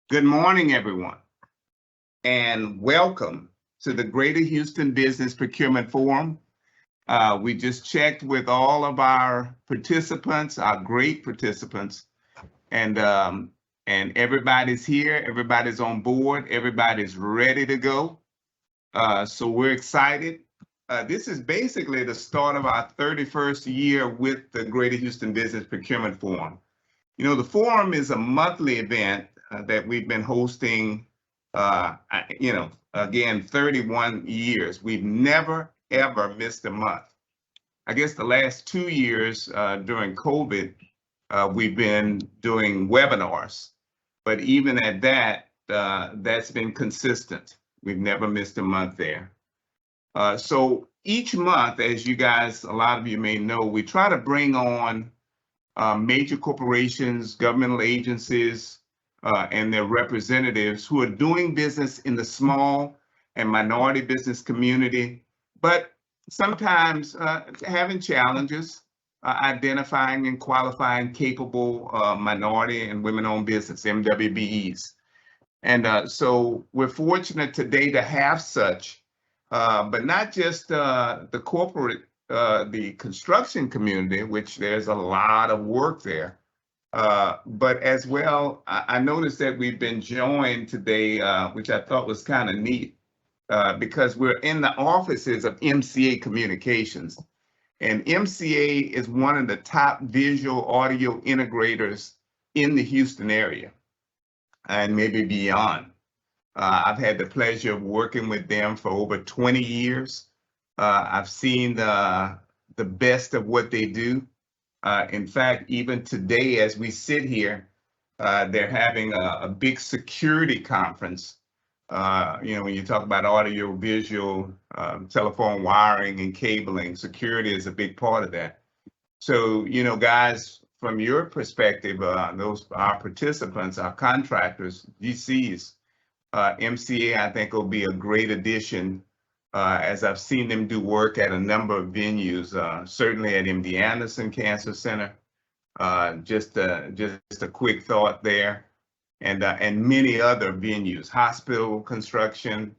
Good morning, everyone, and welcome to the Greater Houston Business Procurement Forum. We just checked with all of our participants, our great participants, and everybody's here, everybody's on board, everybody's ready to go. So we're excited. This is basically the start of our 31st year with the Greater Houston Business Procurement Forum. You know, the forum is a monthly event that we've been hosting, again, 31 years. We've never, ever missed a month. I guess the last 2 years during COVID, we've been doing webinars. But even at that, that's been consistent. We've never missed a month there. So each month, as you guys, a lot of you may know, we try to bring on major corporations, governmental agencies, and their representatives who are doing business in the small and minority business community, but sometimes having challenges identifying and qualifying capable minority and women-owned business, MWBEs. And so we're fortunate today to have such, but not just the corporate the construction community, which there's a lot of work there. But as well, I noticed that we've been joined today, which I thought was kind of neat, because we're in the offices of MCA Communications. And MCA is one of the top visual audio integrators in the Houston area and maybe beyond. I've had the pleasure of working with them for over 20 years. I've seen the best of what they do. In fact, even today, as we sit here, they're having a big security conference. When you talk about audio, visual, telephone wiring and cabling, security is a big part of that. So, guys, from your perspective, those our participants, our contractors, GCs, MCA, I think will be a great addition. As I've seen them do work at a number of venues, certainly at MD Anderson Cancer Center. Just a quick thought there, and many other venues, hospital construction,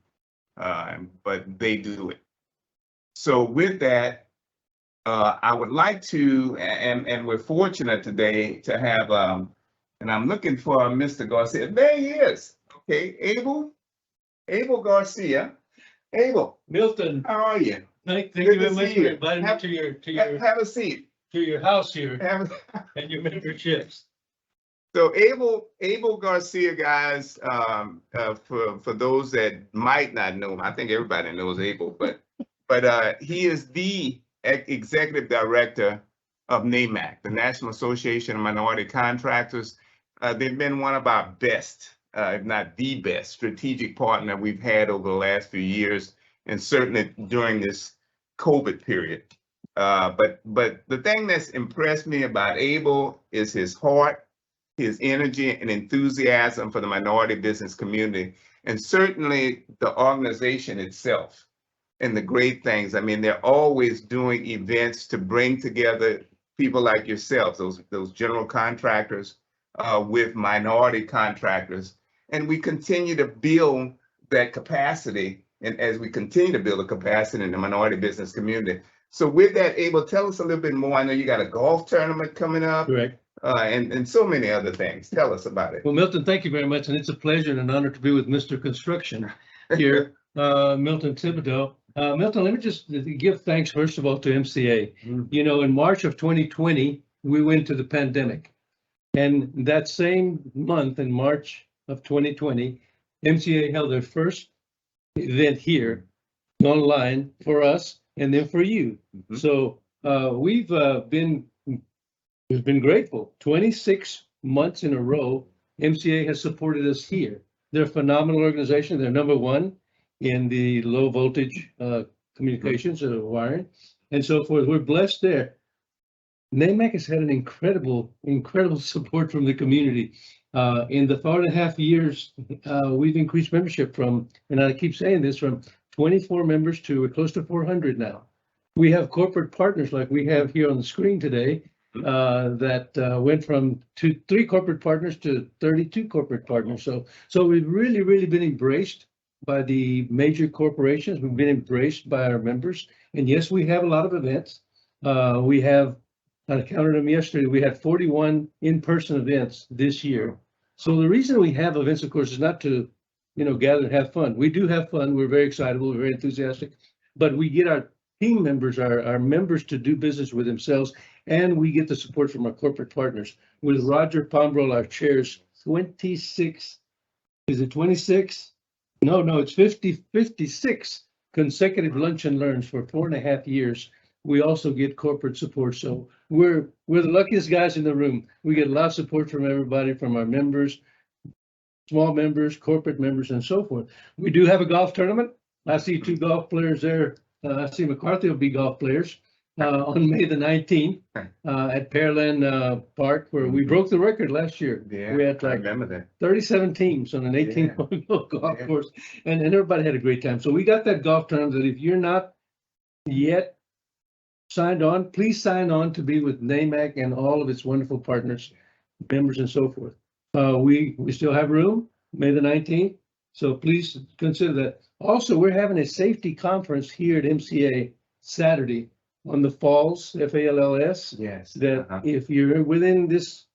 but they do it. So with that, I would like to, and we're fortunate today to have, and I'm looking for Mr. Garcia. There he is. Okay, Abel Garcia. Abel, Milton, how are you? thank you very much for inviting me to have a seat. To your house here and your memberships. So Abel Garcia, guys, for those that might not know him, I think everybody knows Abel, but he is the executive director of NAMAC, the National Association of Minority Contractors. They've been one of our best, if not the best, strategic partner we've had over the last few years, and certainly during this COVID period. But the thing that's impressed me about Abel is his heart, his energy and enthusiasm for the minority business community, and certainly the organization itself and the great things. I mean, they're always doing events to bring together people like yourselves, those general contractors with minority contractors. And we continue to build that capacity, and as we continue to build a capacity in the minority business community. So with that, Abel, tell us a little bit more. I know you got a golf tournament coming up. Correct. And so many other things. Tell us about it. Well, Milton, thank you very much. And it's a pleasure and an honor to be with Mr. Construction here, Milton Thibodeau. Milton, let me just give thanks, first of all, to MCA. You know, in March of 2020, we went to the pandemic. And that same month, in March of 2020, MCA held their first event here online for us and then for you. So we've been grateful. 26 months in a row, MCA has supported us here. They're a phenomenal organization. They're number one in the low voltage communications and wiring and so forth. We're blessed there. NAMAC has had an incredible support from the community. In the 4.5 years, we've increased membership from, and I keep saying this, from 24 members to close to 400 now. We have corporate partners like we have here on the screen today, that went from 3 corporate partners to 32 corporate partners. So we've really been embraced by the major corporations. We've been embraced by our members. And yes, we have a lot of events. We have, I counted them yesterday, we had 41 in-person events this year. So the reason we have events, of course, is not to, gather and have fun. We do have fun. We're very excited. We're very enthusiastic. But we get our team members, our members to do business with themselves, and we get the support from our corporate partners. With Roger Pombrol, our chairs, 26, is it 26? No, it's 56 consecutive lunch and learns for 4.5 years. We also get corporate support. So we're the luckiest guys in the room. We get a lot of support from everybody, from our members, small members, corporate members, and so forth. We do have a golf tournament. I see 2 golf players there. I see McCarthy will be golf players on May the 19th at Pearland Park, where we broke the record last year. Yeah, we had I remember that. 37 teams on an 18-hole golf course, and everybody had a great time. So we got that golf tournament that if you're not yet signed on, please sign on to be with NAMAC and all of its wonderful partners, members, and so forth. We still have room, May the 19th. So please consider that. Also, we're having a safety conference here at MCA Saturday on the Falls, FALLS. Yes. That if you're within this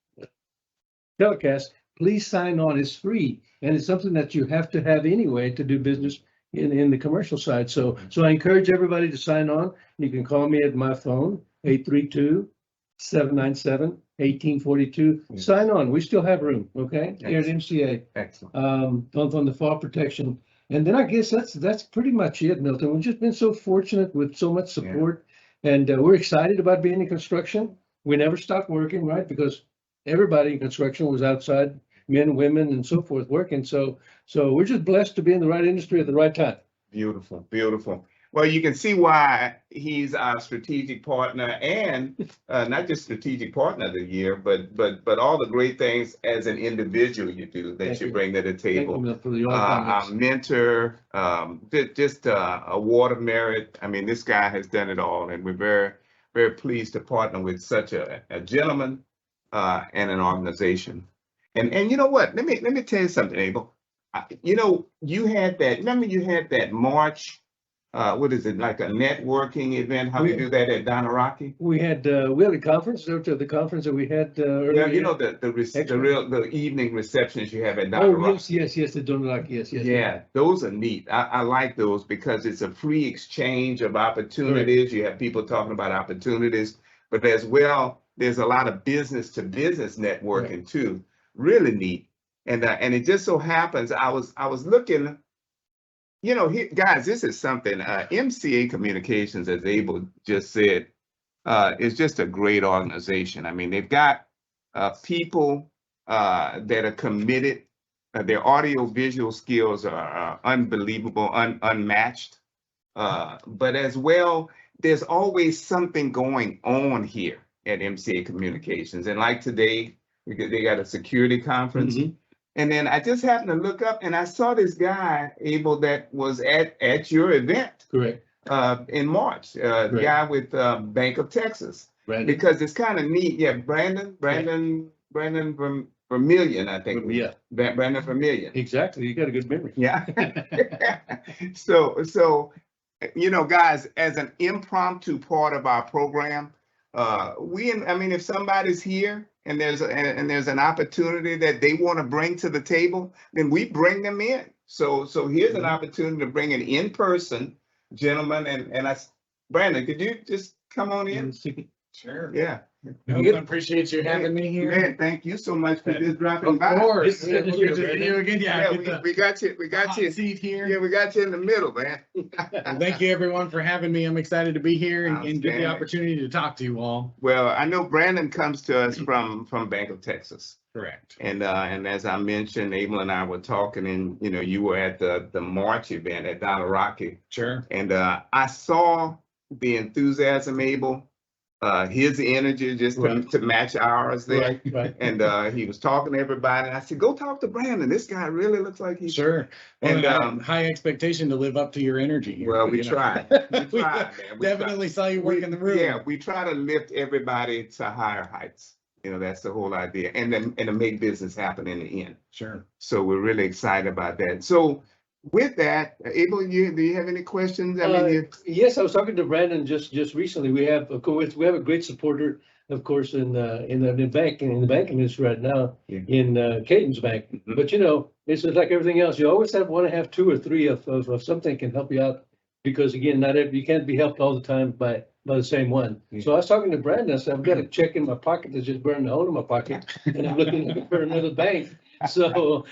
telecast, please sign on. It's free, and it's something that you have to have anyway to do business in the commercial side. So I encourage everybody to sign on. You can call me at my phone, 832-797-1842. Sign on. We still have room, okay? Here at MCA. Excellent. On the fall protection. And then I guess that's pretty much it, Milton. We've just been so fortunate with so much support, and we're excited about being in construction. We never stopped working, right? Because everybody in construction was outside, men, women, and so forth, working. So we're just blessed to be in the right industry at the right time. Beautiful, beautiful. Well, you can see why he's our strategic partner, and not just strategic partner of the year, but all the great things as an individual you do that you bring to the table. Thank you for the Our mentor, just a award of merit. I mean, this guy has done it all, and we're very, very pleased to partner with such a gentleman and an organization. And you know what? Let me tell you something, Abel. You had that. Remember, you had that March. What is it, like a networking event? How we do that at Donaraki? We had a conference. The conference that we had earlier. Yeah, the evening receptions you have at Donaraki. Oh, yes, the Donaraki, yes. Yeah, those are neat. I like those because it's a free exchange of opportunities. Right. You have people talking about opportunities, but as well, there's a lot of business to business networking too. Really neat. And it just so happens I was looking. Guys, this is something MCA Communications, as Abel just said, is just a great organization. I mean, they've got people that are committed. Their audio visual skills are unbelievable, unmatched. But as well, there's always something going on here at MCA Communications. And like today, they got a security conference. Mm-hmm. And then I just happened to look up and I saw this guy, Abel, that was at your event. Correct. In March, the guy with Bank of Texas. Brandon. Because it's kind of neat. Yeah, Brandon Vermillion, I think. Yeah. Brandon Vermillion. Exactly. You got a good memory. Yeah. So, guys, as an impromptu part of our program, if somebody's here and there's an opportunity that they want to bring to the table, then we bring them in. So here's an opportunity to bring an in-person gentleman, and Brandon, could you just come on in? Sure. Yeah. I appreciate you having me here. Man, thank you so much for just dropping by. Of course. We got you. Seat here. Yeah, we got you in the middle, man. Well, thank you everyone for having me. I'm excited to be here and get the opportunity to talk to you all. Well, I know Brandon comes to us from Bank of Texas. Correct. And as I mentioned, Abel and I were talking, and you were at the March event at Donaraki. Sure. And I saw the enthusiasm, Abel. his energy just to match ours there. Right. And he was talking to everybody. And I said, go talk to Brandon. This guy really looks like he's Sure. Well, And, high expectation to live up to your energy here, well, we you know. tried. We Man. We definitely saw you work in the room. Yeah, we try to lift everybody to higher heights. You know, that's the whole idea. And then to make business happen in the end. Sure. So we're really excited about that. So with that, Abel, do you have any questions? I mean, Yes, I was talking to Brandon just recently. We have, of course, we have a great supporter, of course, in the banking industry right now, Yeah. in Cadence Bank. Mhm. But you know, it's just like everything else. You always want to have two or three of something can help you out, because again, you can't be helped all the time by the same one. Yeah. So I was talking to Brandon. I said, I've got a check in my pocket that's just burned a hole in my pocket, and I'm looking for another bank. So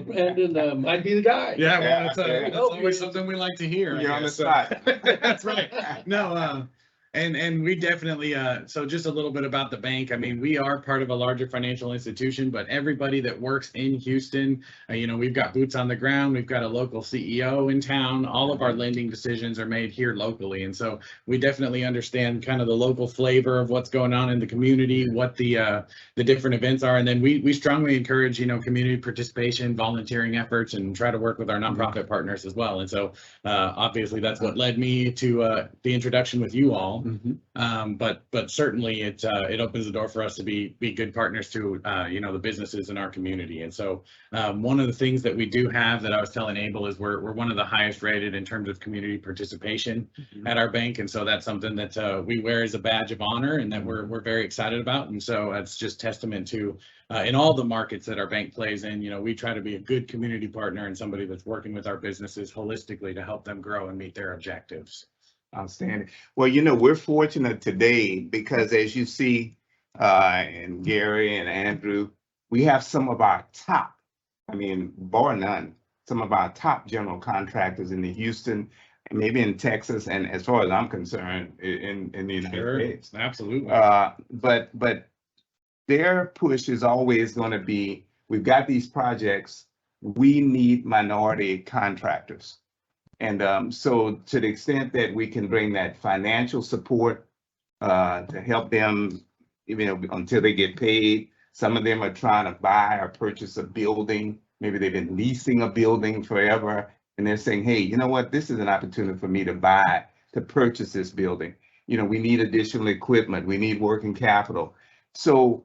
Brandon might be the guy. Yeah, well, Yeah. that's always something we like to hear. I You're on the guess. So- spot. That's right. No, and we definitely, so just a little bit about the bank. I mean, we are part of a larger financial institution, but everybody that works in Houston, you know, we've got boots on the ground. We've got a local CEO in town. All of our lending decisions are made here locally. And so we definitely understand kind of the local flavor of what's going on in the community, what the different events are. And then we strongly encourage, you know, community participation, volunteering efforts, and try to work with our nonprofit partners as well. And so obviously that's what led me to the introduction with you all. But certainly it opens the door for us to be good partners to you know, the businesses in our community. And so one of the things that we do have that I was telling Abel is we're one of the highest rated in terms of community participation at our bank. And so that's something that we wear as a badge of honor, and that we're very excited about. And so it's just testament to in all the markets that our bank plays in, you know, we try to be a good community partner and somebody that's working with our businesses holistically to help them grow and meet their objectives. Outstanding. Well, you know, we're fortunate today because, as you see, and Gary and Andrew, we have some of our top, I mean, bar none, some of our top general contractors in the Houston, and maybe in Texas, and as far as I'm concerned, in the United States. Absolutely. But their push is always going to be, we've got these projects, we need minority contractors. And so to the extent that we can bring that financial support to help them, you know, until they get paid. Some of them are trying to buy or purchase a building. Maybe they've been leasing a building forever, and they're saying, hey, you know what, this is an opportunity for me to purchase this building. You know, we need additional equipment, we need working capital. So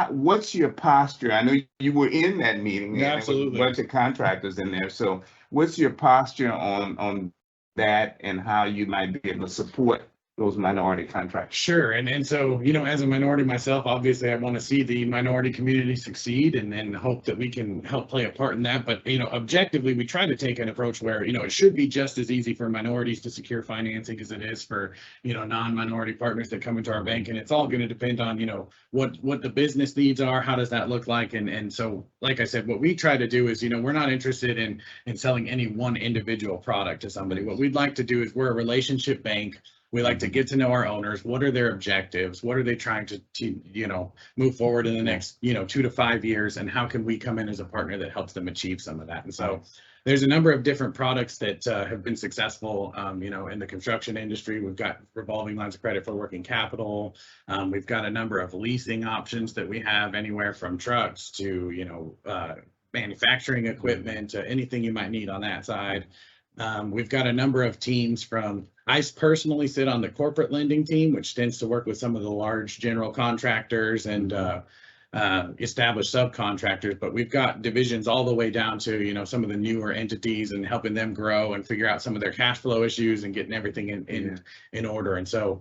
what's your posture? I know you were in that meeting. Yeah, and absolutely. a bunch of contractors in there. So what's your posture on that, and how you might be able to support those minority contractors? Sure. And so, you know, as a minority myself, obviously I want to see the minority community succeed and hope that we can help play a part in that. But, you know, objectively, we try to take an approach where, you know, it should be just as easy for minorities to secure financing as it is for, you know, non-minority partners that come into our bank. And it's all going to depend on, you know, what the business needs are, how does that look like? And so, like I said, what we try to do is, you know, we're not interested in selling any one individual product to somebody. What we'd like to do is we're a relationship bank. We like to get to know our owners. What are their objectives? What are they trying to you know, move forward in the next, you know, 2 to 5 years? And how can we come in as a partner that helps them achieve some of that? And so there's a number of different products that have been successful, you know, in the construction industry. We've got revolving lines of credit for working capital. We've got a number of leasing options that we have, anywhere from trucks to, you know, manufacturing equipment, anything you might need on that side. We've got a number of teams from, I personally sit on the corporate lending team, which tends to work with some of the large general contractors and established subcontractors, but we've got divisions all the way down to, you know, some of the newer entities and helping them grow and figure out some of their cash flow issues and getting everything in order. And so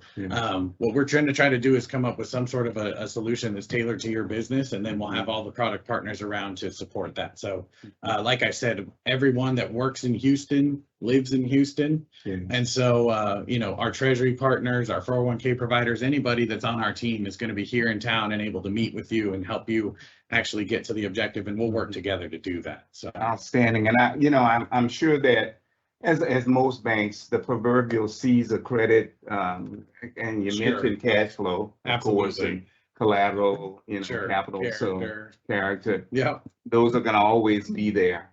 what we're trying to do is come up with some sort of a solution that's tailored to your business, and then we'll have all the product partners around to support that. So like I said, everyone that works in Houston lives in Houston. And so, you know, our treasury partners, our 401k providers, anybody that's on our team is going to be here in town and able to meet with you and help you actually get to the objective, and we'll work together to do that. So outstanding. And you know, I'm sure that as most banks, the proverbial C's of credit, and you mentioned cash flow, of course, and collateral, you know, capital, character. so character, Yeah, those are going to always be there.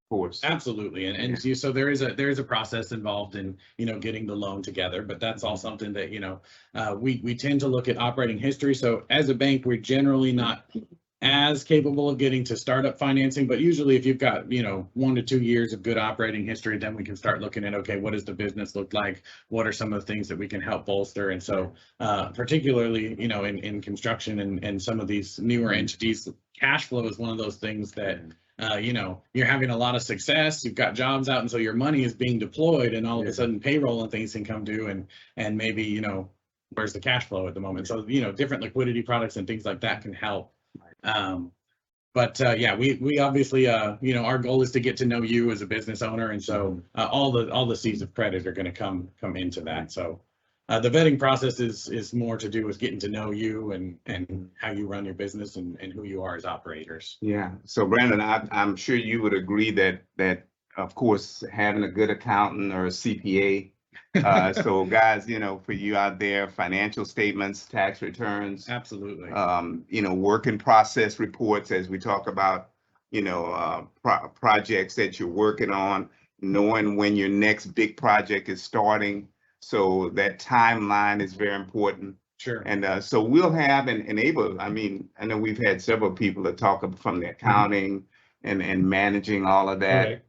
course. Absolutely. And so there is a process involved in, getting the loan together, but that's all something that, we tend to look at operating history. So as a bank, we're generally not as capable of getting to startup financing, but usually if you've got, 1 to 2 years of good operating history, then we can start looking at, okay, what does the business look like? What are some of the things that we can help bolster? And so, particularly, in construction and some of these newer entities, cash flow is one of those things that, you're having a lot of success, you've got jobs out, and so your money is being deployed, and all of a sudden payroll and things can come due, and maybe, where's the cash flow at the moment? So, different liquidity products and things like that can help. We obviously, our goal is to get to know you as a business owner. And so all the C's of credit are going to come into that. So the vetting process is more to do with getting to know you and how you run your business and who you are as operators. Yeah. So Brandon, I'm sure you would agree that of course, having a good accountant or a CPA. So guys, for you out there, financial statements, tax returns, Absolutely. Work in process reports, as we talk about, projects that you're working on, knowing when your next big project is starting. So that timeline is very important. Sure. And so we'll have and enable, I know we've had several people that talk from the accounting and managing all of that. Right.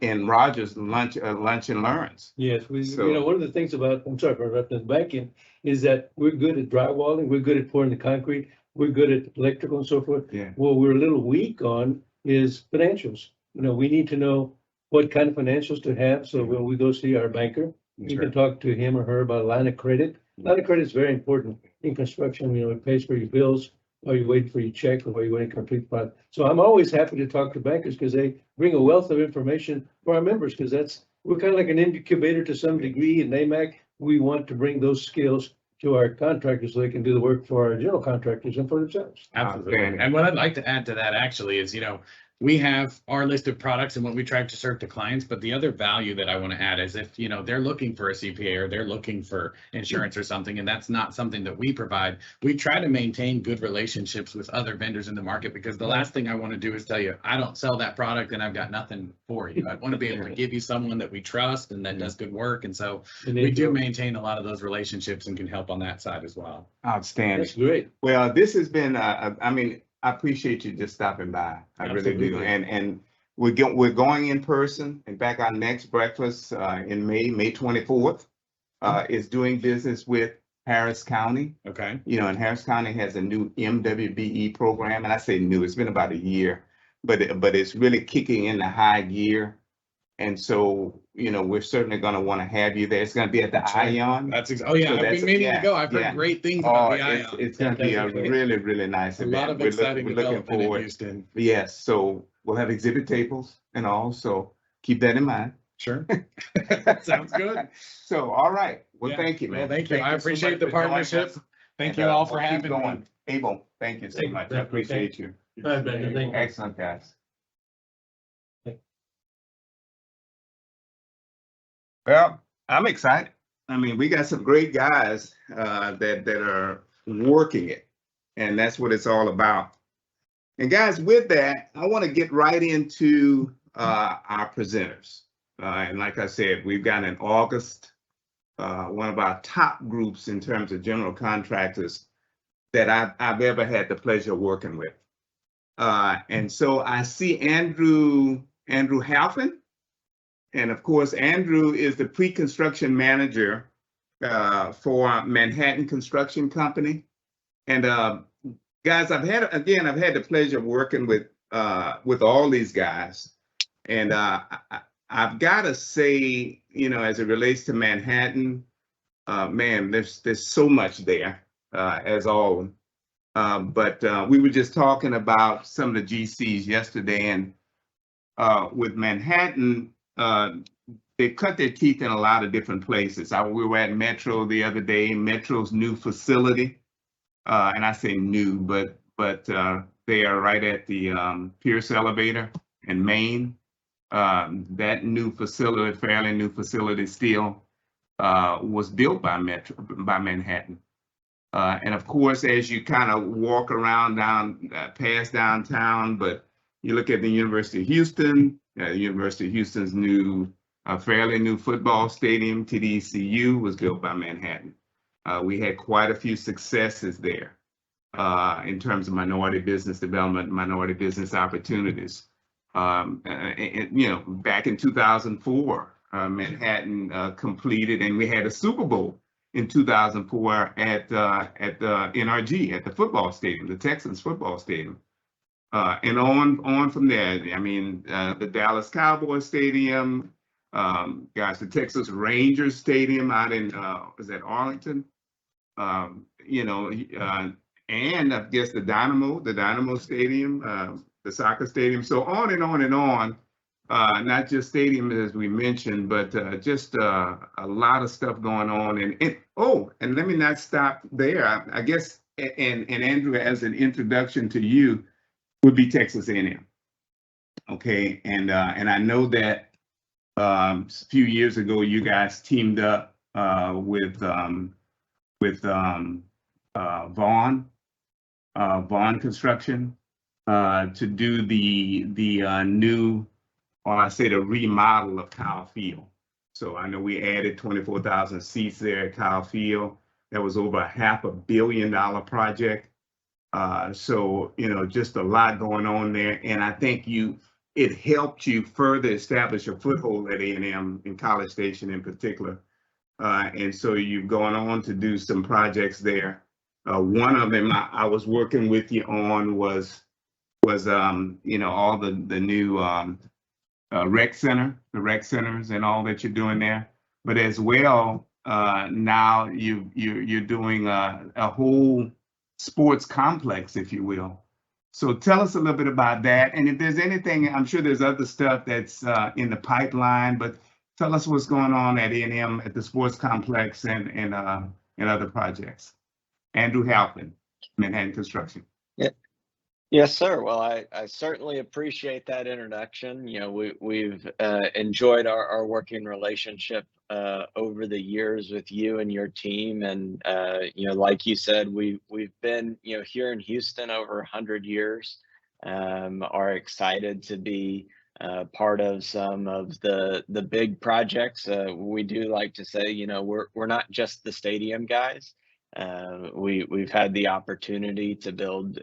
In Rogers Lunch and Learns. Yes, one of the things about, I'm sorry for interrupting, banking is that we're good at drywalling, we're good at pouring the concrete, we're good at electrical and so forth. Yeah. What we're a little weak on is financials. We need to know what kind of financials to have. So when we go see our banker, you can talk to him or her about a line of credit. Line of credit is very important in construction. It pays for your bills while you're waiting for your check or while you're waiting to complete the project. So I'm always happy to talk to bankers because they bring a wealth of information for our members, because we're kind of like an incubator to some degree in NAMAC. We want to bring those skills to our contractors so they can do the work for our general contractors and for themselves. Absolutely. And what I'd like to add to that actually is, we have our list of products and what we try to serve to clients, but the other value that I want to add is if, they're looking for a CPA or they're looking for insurance or something, and that's not something that we provide, we try to maintain good relationships with other vendors in the market, because the last thing I want to do is tell you, I don't sell that product and I've got nothing for you. I want to be able to give you someone that we trust and that does good work. And so we do maintain a lot of those relationships and can help on that side as well. Outstanding. That's great. Well, this has been, I appreciate you just stopping by. I really do. Absolutely. And we're going in person. In fact, our next breakfast in May 24th is doing business with Harris County. Okay. And Harris County has a new MWBE program, and I say new, it's been about a year, but it's really kicking into high gear. And so, we're certainly going to want to have you there. It's going to be at the Ion. I've been meaning to go. I've heard great things about the Ion. It's going to be a really, really nice event. A lot of exciting development in Houston. Yes, so we'll have exhibit tables and all, so keep that in mind. Sure. Sounds good. So, all right. Well, thank you, man. Well, thank you. I appreciate so the much for joining partnership. us. Thank And, you all for we'll keep having me. going. Abel, thank you so much. I appreciate you. All right, Brandon, thank you. Excellent, guys. Well, I'm excited. We got some great guys that are working it, and that's what it's all about. And guys, with that, I want to get right into our presenters. And like I said, we've got in August, one of our top groups in terms of general contractors that I've ever had the pleasure of working with. And so I see Andrew Halfin. And of course, Andrew is the pre-construction manager for Manhattan Construction Company. And guys, I've had the pleasure of working with all these guys. And I've got to say, as it relates to Manhattan, man, there's so much there, as always. But we were just talking about some of the GCs yesterday, and with Manhattan, they cut their teeth in a lot of different places. We were at Metro the other day, Metro's new facility, and I say new, but they are right at the Pierce elevator in Maine. That new facility, fairly new facility still, was built by Manhattan. And of course, as you kind of walk around past downtown, but You look at the University of Houston, the University of Houston's new, fairly new football stadium, TDECU, was built by Manhattan. We had quite a few successes there in terms of minority business development, minority business opportunities. Back in 2004, Manhattan completed, and we had a Super Bowl in 2004 at the NRG, at the football stadium, the Texans football stadium. And on from there, I mean, the Dallas Cowboys Stadium, the Texas Rangers Stadium out in, was that Arlington? And I guess the Dynamo Stadium, the soccer stadium. So on and on and on. Not just stadiums as we mentioned, but just a lot of stuff going on. And let me not stop there. I guess, and Andrew, as an introduction to you, would be Texas A&M. Okay, and I know that a few years ago you guys teamed up with Vaughn Construction to do the new, or I say the remodel of Kyle Field. So I know we added 24,000 seats there at Kyle Field. That was over a $500 million project. So, just a lot going on there. And I think it helped you further establish a foothold at A&M in College Station in particular. And so you've gone on to do some projects there. One of them I was working with you on was all the new rec centers and all that you're doing there. But as well, now you're doing a whole sports complex, if you will. So tell us a little bit about that. And if there's anything, I'm sure there's other stuff that's in the pipeline, but tell us what's going on at A&M at the sports complex and other projects. Andrew Halpin, Manhattan Construction. Yeah. Yes, sir. Well, I certainly appreciate that introduction. We've enjoyed our working relationship over the years with you and your team, and like you said, we've been here in Houston over 100 years. Are excited to be part of some of the big projects. We do like to say, we're not just the stadium guys. We've had the opportunity to build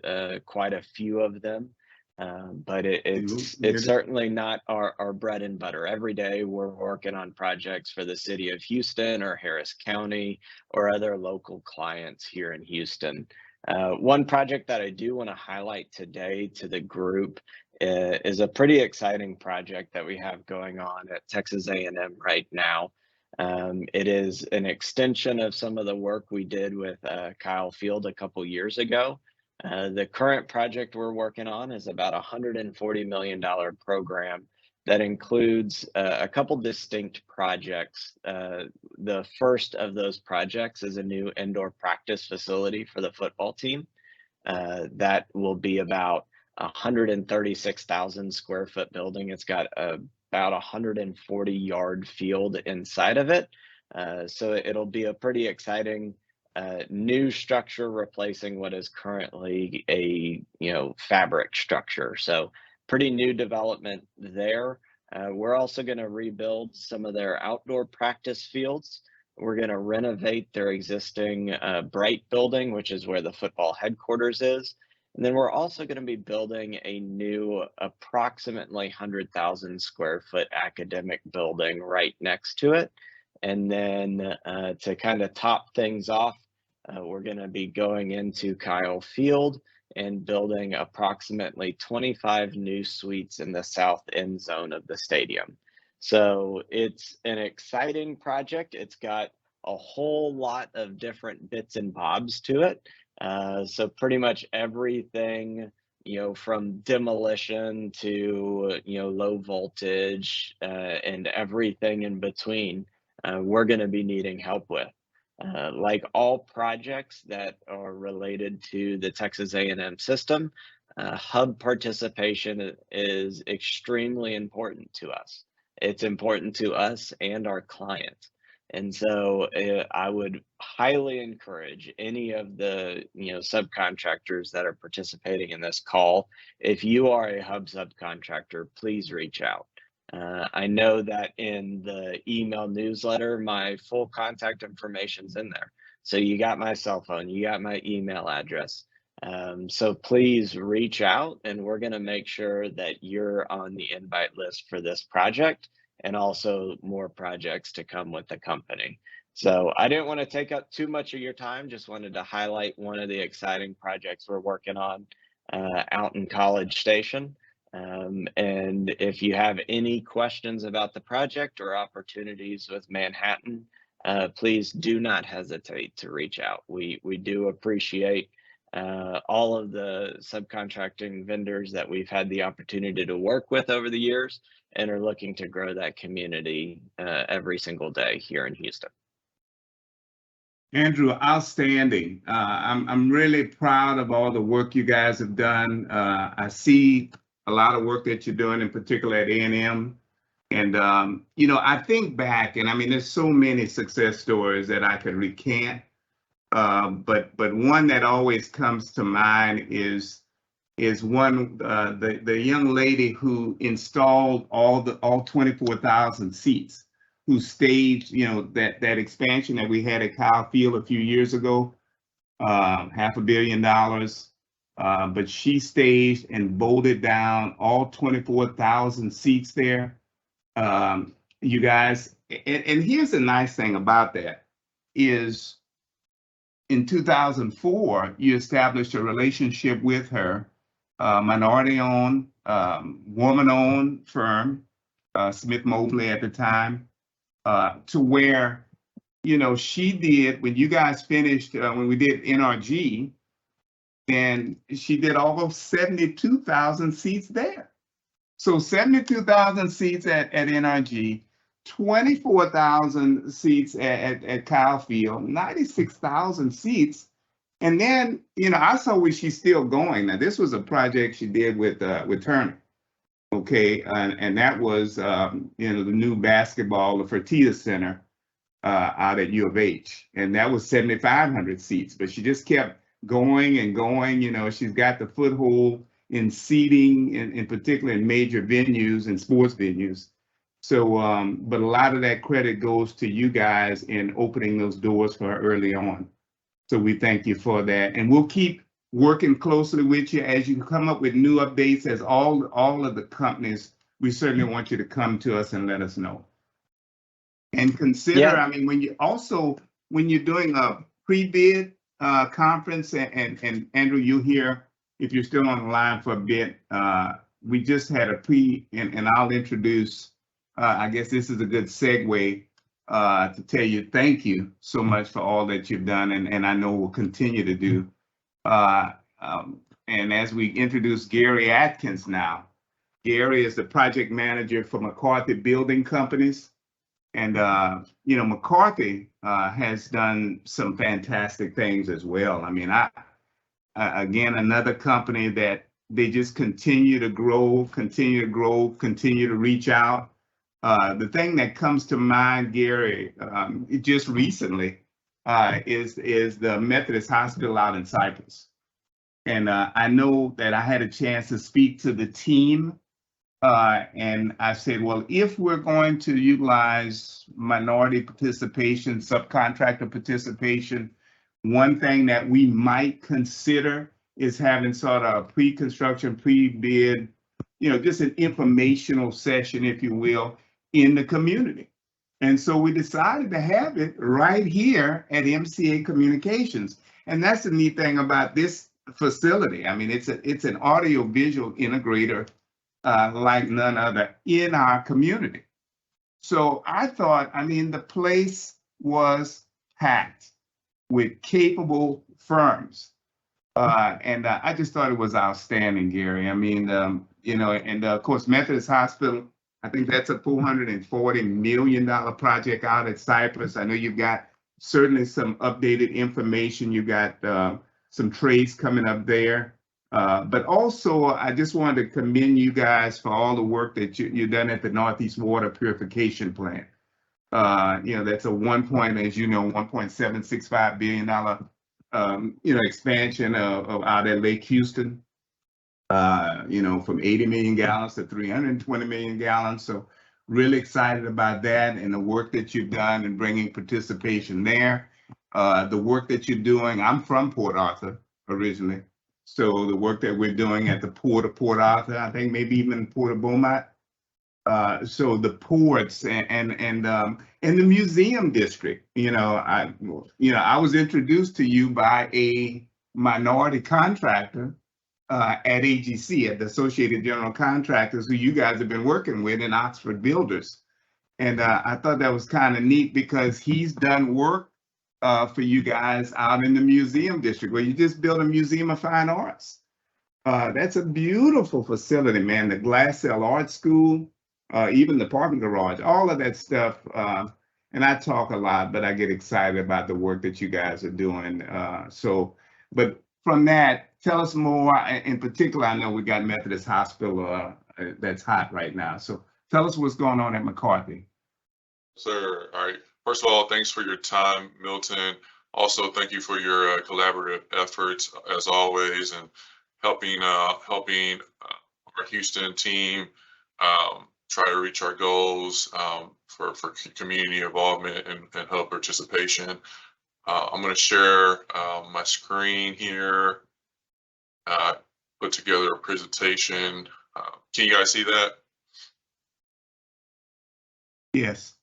quite a few of them, but it's certainly not our bread and butter. Every day we're working on projects for the city of Houston or Harris County or other local clients here in Houston. One project that I do want to highlight today to the group is a pretty exciting project that we have going on at Texas A&M right now. It is an extension of some of the work we did with Kyle Field a couple years ago. The current project we're working on is about a $140 million program that includes a couple distinct projects. The first of those projects is a new indoor practice facility for the football team. That will be about 136,000 square foot building. It's got about 140-yard field inside of it. So it'll be a pretty exciting new structure replacing what is currently a fabric structure. So pretty new development there. We're also going to rebuild some of their outdoor practice fields. We're going to renovate their existing Bright building, which is where the football headquarters is. And then we're also going to be building a new approximately 100,000 square foot academic building right next to it. And then to kind of top things off, we're going to be going into Kyle Field and building approximately 25 new suites in the south end zone of the stadium. So it's an exciting project. It's got a whole lot of different bits and bobs to it. So pretty much everything, from demolition to, low voltage and everything in between, we're going to be needing help with. Like all projects that are related to the Texas A&M system, hub participation is extremely important to us. It's important to us and our clients. And so I would highly encourage any of the subcontractors that are participating in this call. If you are a hub subcontractor, please reach out. I know that in the email newsletter, my full contact information's in there. So you got my cell phone, you got my email address. So please reach out, and we're going to make sure that you're on the invite list for this project, and also more projects to come with the company. So I didn't want to take up too much of your time, just wanted to highlight one of the exciting projects we're working on out in College Station. And if you have any questions about the project or opportunities with Manhattan, please do not hesitate to reach out. We do appreciate all of the subcontracting vendors that we've had the opportunity to work with over the years, and are looking to grow that community every single day here in Houston. Andrew, outstanding. I'm really proud of all the work you guys have done. I see a lot of work that you're doing, in particular at A&M. And, I think back, and I mean, there's so many success stories that I could recant. But one that always comes to mind is one the young lady who installed all 24,000 seats, who staged that expansion that we had at Kyle Field a few years ago, $500 million. But she staged and bolted down all 24,000 seats there. You guys, and here's the nice thing about that is, in 2004, you established a relationship with her, minority-owned, woman-owned firm, Smith Mobley at the time, to where, she did, when you guys finished, when we did NRG, and she did almost 72,000 seats there. So 72,000 seats at NRG, 24,000 seats at Kyle Field, 96,000 seats. And then, I saw where she's still going. Now, this was a project she did with Turner. Okay. And that was, the new basketball, the Fertitta Center out at U of H. And that was 7,500 seats, but she just kept going and going. She's got the foothold in seating, in particular in major venues and sports venues. So, but a lot of that credit goes to you guys in opening those doors for her early on. So we thank you for that. And we'll keep working closely with you as you come up with new updates, as all of the companies. We certainly want you to come to us and let us know. And consider, I mean, when you're doing a pre-bid conference, and Andrew, you'll hear, if you're still on the line for a bit, we just had a and I'll introduce, I guess this is a good segue to tell you thank you so much for all that you've done, and I know we'll continue to do. And as we introduce Gary Atkins now, Gary is the project manager for McCarthy Building Companies. And, McCarthy has done some fantastic things as well. I mean, again, another company that they just continue to grow, continue to reach out. The thing that comes to mind, Gary, just recently, is the Methodist Hospital out in Cyprus. And I know that I had a chance to speak to the team, and I said, well, if we're going to utilize minority participation, subcontractor participation, one thing that we might consider is having sort of a pre-construction, pre-bid, just an informational session, if you will, in the community. And so we decided to have it right here at MCA Communications. And that's the neat thing about this facility. I mean, it's an audio-visual integrator like none other in our community. So I thought, I mean, the place was packed with capable firms. And I just thought it was outstanding, Gary. I mean, and of course, Methodist Hospital, I think that's a $440 million project out at Cyprus. I know you've got certainly some updated information. You've got some trades coming up there. But also, I just wanted to commend you guys for all the work that you've done at the Northeast Water Purification Plant. That's a as you know, $1.765 billion, expansion of out at Lake Houston, from 80 million gallons to 320 million gallons. So really excited about that and the work that you've done in bringing participation there. The work that you're doing, I'm from Port Arthur originally. So the work that we're doing at the Port of Port Arthur, I think maybe even Port of Beaumont. So the ports and the museum district, I was introduced to you by a minority contractor at AGC, at the Associated General Contractors, who you guys have been working with in Oxford Builders. And I thought that was kind of neat because he's done work for you guys out in the museum district where you just built a Museum of Fine Arts. That's a beautiful facility, man. The Glass Cell Art School, even the parking garage, all of that stuff. And I talk a lot, but I get excited about the work that you guys are doing. But from that, tell us more. In particular, I know we got Methodist Hospital that's hot right now. So tell us what's going on at McCarthy. Sir, all right. First of all, thanks for your time, Milton. Also, thank you for your collaborative efforts as always, and helping our Houston team try to reach our goals for community involvement and hub participation. I'm going to share my screen here. Put together a presentation. Can you guys see that? Yes.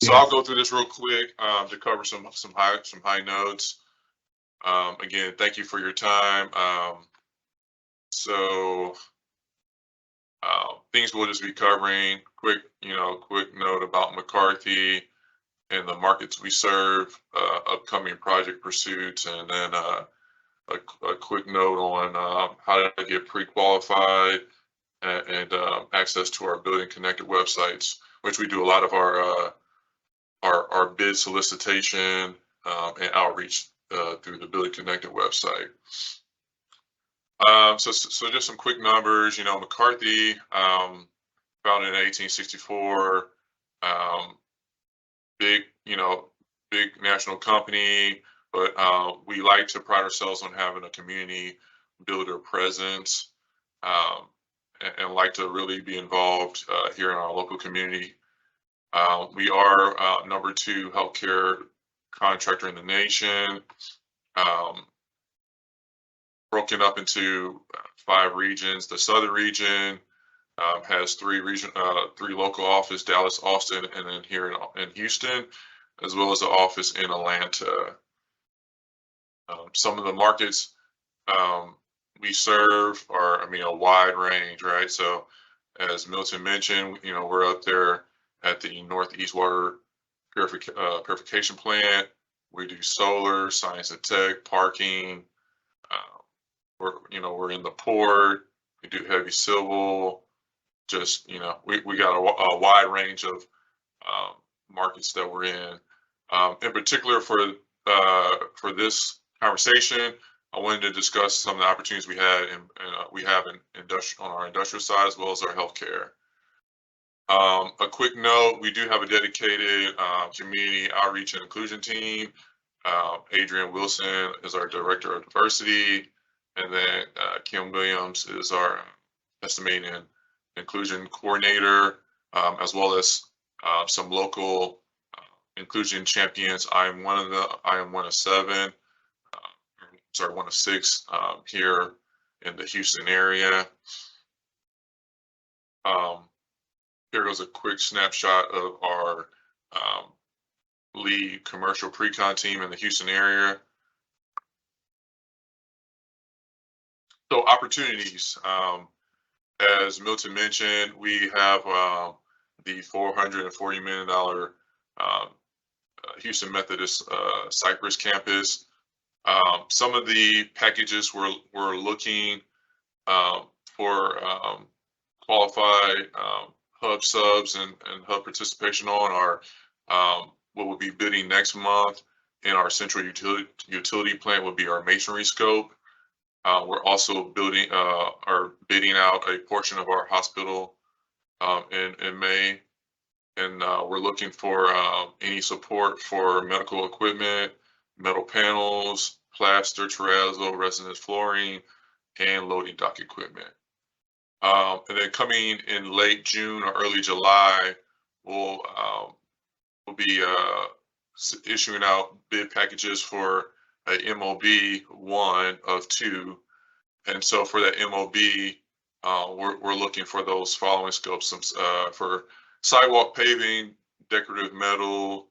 So I'll go through this real quick to cover some high notes. Again, thank you for your time. Things we'll just be covering. Quick note about McCarthy and the markets we serve, upcoming project pursuits, and then a quick note on how to get pre-qualified and access to our building connected websites, which we do a lot of our bid solicitation and outreach through the building connected website. So just some quick numbers. McCarthy, founded in 1864, big national company, but we like to pride ourselves on having a community builder presence, and like to really be involved here in our local community. We are #2 healthcare contractor in the nation, broken up into 5 regions. The southern region has 3 local offices: Dallas, Austin, and then here in Houston, as well as an office in Atlanta. Some of the markets we serve are, a wide range, right? So as Milton mentioned, we're up there at the Northeast Water Purification Plant. We do solar, science and tech, parking. We're in the port. We do heavy civil. Just, we got a wide range of markets that we're in. In particular for this conversation, I wanted to discuss some of the opportunities we have on our industrial side, as well as our healthcare. A quick note: we do have a dedicated community outreach and inclusion team. Adrian Wilson is our director of diversity, and then Kim Williams is our estimating and inclusion coordinator, as well as some local inclusion champions. I am one of 7. One of 6 here in the Houston area. Here goes a quick snapshot of our lead commercial pre-con team in the Houston area. So opportunities, as Milton mentioned, we have the $440 million Houston Methodist Cypress campus. Some of the packages we're looking for qualified hub subs and hub participation on are what we'll be bidding next month in our central utility plant would be our masonry scope. We're also bidding out a portion of our hospital in May. and we're looking for any support for medical equipment, metal panels, plaster, terrazzo, resinous flooring, and loading dock equipment. And then coming in late June or early July, we'll be issuing out bid packages for a MOB 1 of 2. And so for that MOB, we're looking for those following scopes, for sidewalk paving, decorative metal,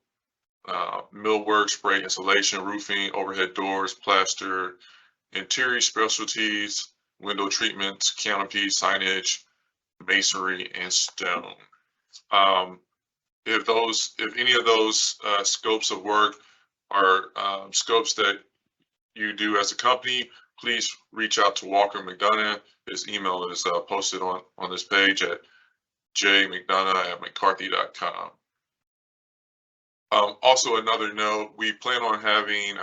millwork, spray insulation, roofing, overhead doors, plaster, interior specialties, window treatments, canopy, signage, masonry, and stone. If any of those scopes of work are scopes that you do as a company, please reach out to Walker McDonough. His email is posted on this page at jmcdonough@mccarthy.com. Also, another note, we plan on having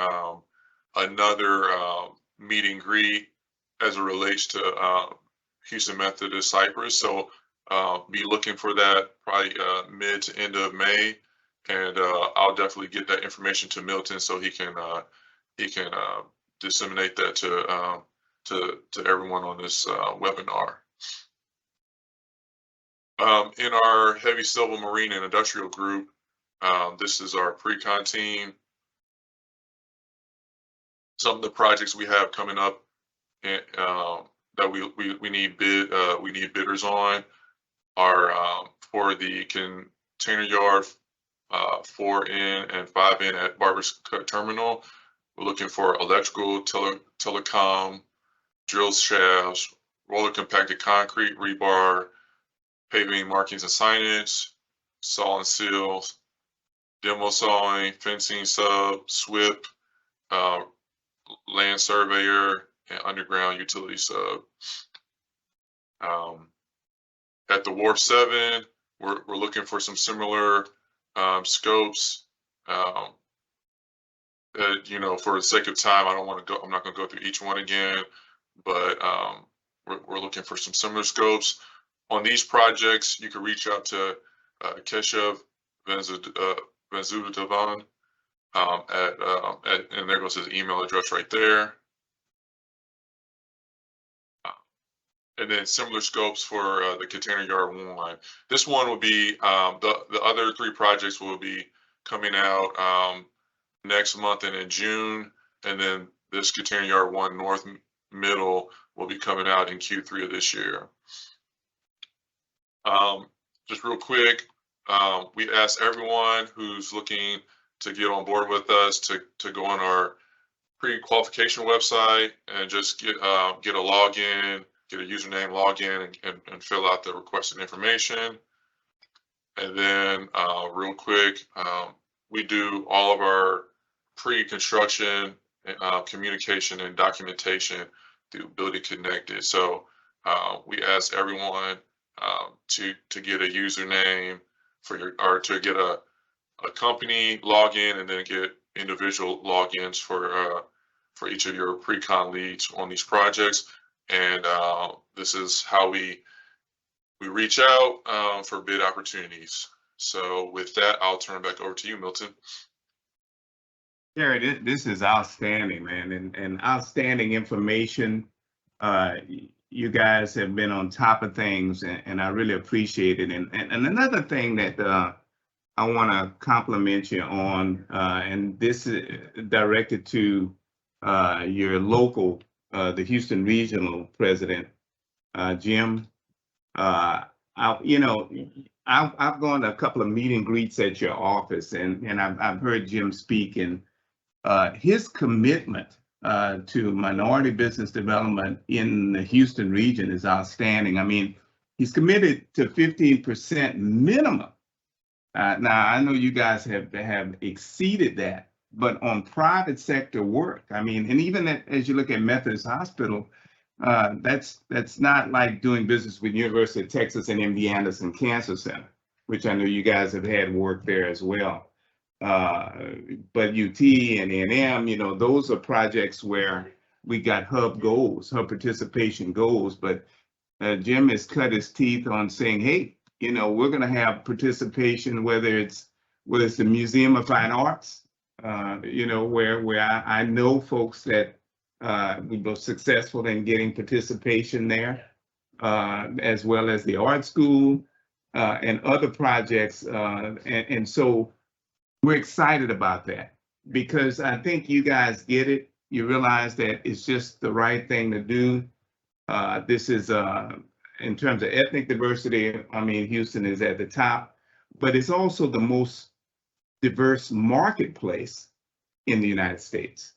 another meet and greet as it relates to Houston Methodist Cypress. So be looking for that probably mid to end of May, and I'll definitely get that information to Milton so he can disseminate that to everyone on this webinar. In our heavy civil, marine, and industrial group, this is our pre-con team. Some of the projects we have coming up that we need bidders on are for the container yard 4N and 5N at Barber's Cut Terminal. We're looking for electrical, telecom, drill shafts, roller compacted concrete, rebar, paving, markings and signage, saw and seals, demo sawing, fencing sub, SWIP, land surveyor, and underground utility sub. At the Wharf 7, we're looking for some similar scopes. You know, for the sake of time, I'm not going to go through each one again, but we're looking for some similar scopes. On these projects, you can reach out to Keshav Vanzudavan, and there goes his email address right there. And then similar scopes for the container yard 1. This one will be, the other 3 projects will be coming out next month and in June. And then this container yard 1 north middle will be coming out in Q3 of this year. Just real quick, we asked everyone who's looking to get on board with us to go on our pre-qualification website and just get a login, get a username, login, and fill out the requested information. And then real quick, we do all of our pre-construction communication and documentation through Building Connected. So we ask everyone to get a username or to get a company login, and then get individual logins for each of your pre-con leads on these projects. And this is how we reach out for bid opportunities. So with that, I'll turn it back over to you, Milton. Gary, this is outstanding, man, and outstanding information. You guys have been on top of things, and I really appreciate it. And another thing that I want to compliment you on, and this is directed to your local, the Houston Regional President, Jim. I've gone to a couple of meet and greets at your office, and I've heard Jim speak, and his commitment to minority business development in the Houston region is outstanding. I mean, he's committed to 15% minimum. Now, I know you guys have exceeded that, but on private sector work, I mean, and even as you look at Methodist Hospital, that's not like doing business with University of Texas and MD Anderson Cancer Center, which I know you guys have had work there as well. But UT and A&M, those are projects where we got hub goals, hub participation goals. But Jim has cut his teeth on saying, hey, we're going to have participation, whether it's the Museum of Fine Arts, where I know folks that we were successful in getting participation there, as well as the art school and other projects. And so we're excited about that because I think you guys get it. You realize that it's just the right thing to do. This is, in terms of ethnic diversity, I mean, Houston is at the top, but it's also the most diverse marketplace in the United States.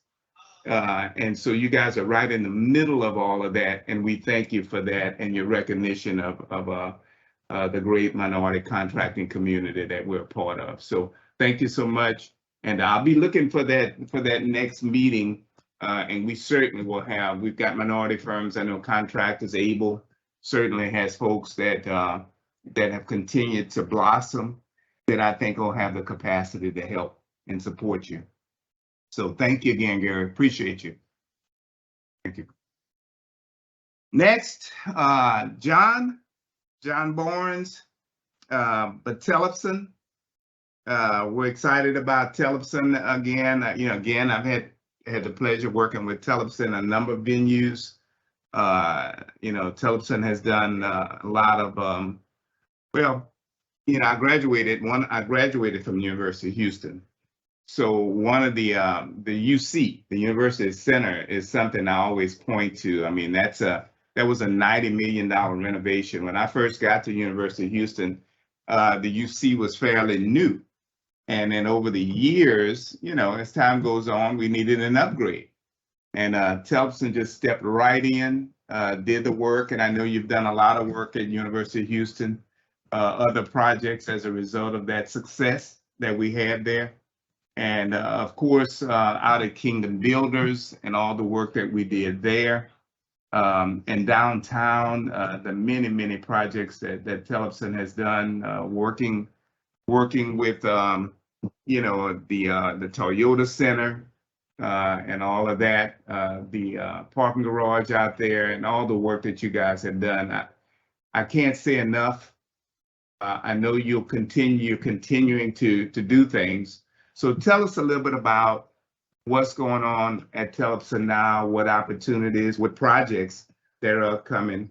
And so you guys are right in the middle of all of that, and we thank you for that and your recognition of the great minority contracting community that we're a part of. So thank you so much, and I'll be looking for that next meeting, and we certainly will have. We've got minority firms. I know Contractors Able certainly has folks that have continued to blossom that I think will have the capacity to help and support you. So thank you again, Gary. Appreciate you. Thank you. Next, John Barnes, but Tellefson. We're excited about Tellefson again. Again, I've had the pleasure of working with Tellefson a number of venues. Tellefson has done a lot of, I graduated from the University of Houston. So one of the UC, the University Center, is something I always point to. I mean, that was a $90 million renovation. When I first got to University of Houston, the UC was fairly new. And then over the years, as time goes on, we needed an upgrade. And Tellefson just stepped right in, did the work. And I know you've done a lot of work at University of Houston, other projects as a result of that success that we had there. And of course, out at Kingdom Builders and all the work that we did there. And downtown, the many projects that Tellefson has done, working with, the Toyota Center and all of that, the parking garage out there and all the work that you guys have done. I can't say enough. I know you're continuing to do things. So tell us a little bit about what's going on at Tellefson now, what opportunities, what projects that are coming,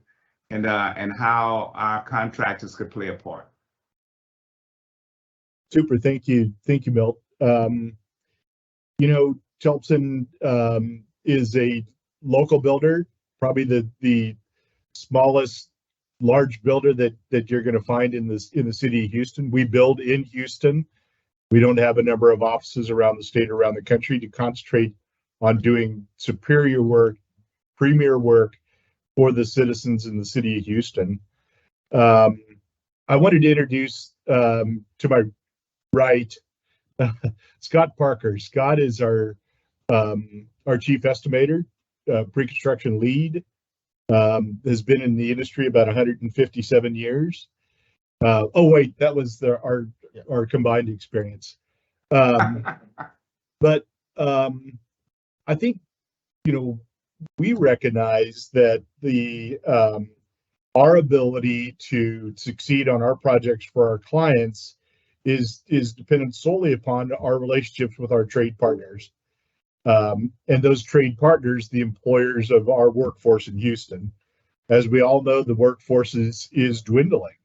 and how our contractors could play a part. Super, thank you, Milt. Tellefson is a local builder, probably the smallest large builder that you're going to find in the city of Houston. We build in Houston. We don't have a number of offices around the state, around the country, to concentrate on doing superior work, premier work for the citizens in the city of Houston. I wanted to introduce to my right, Scott Parker. Scott is our chief estimator, pre-construction lead, has been in the industry about 157 years. Oh wait, that was our combined experience. But I think, we recognize that our ability to succeed on our projects for our clients is dependent solely upon our relationships with our trade partners. And those trade partners, the employers of our workforce in Houston. As we all know, the workforce is dwindling.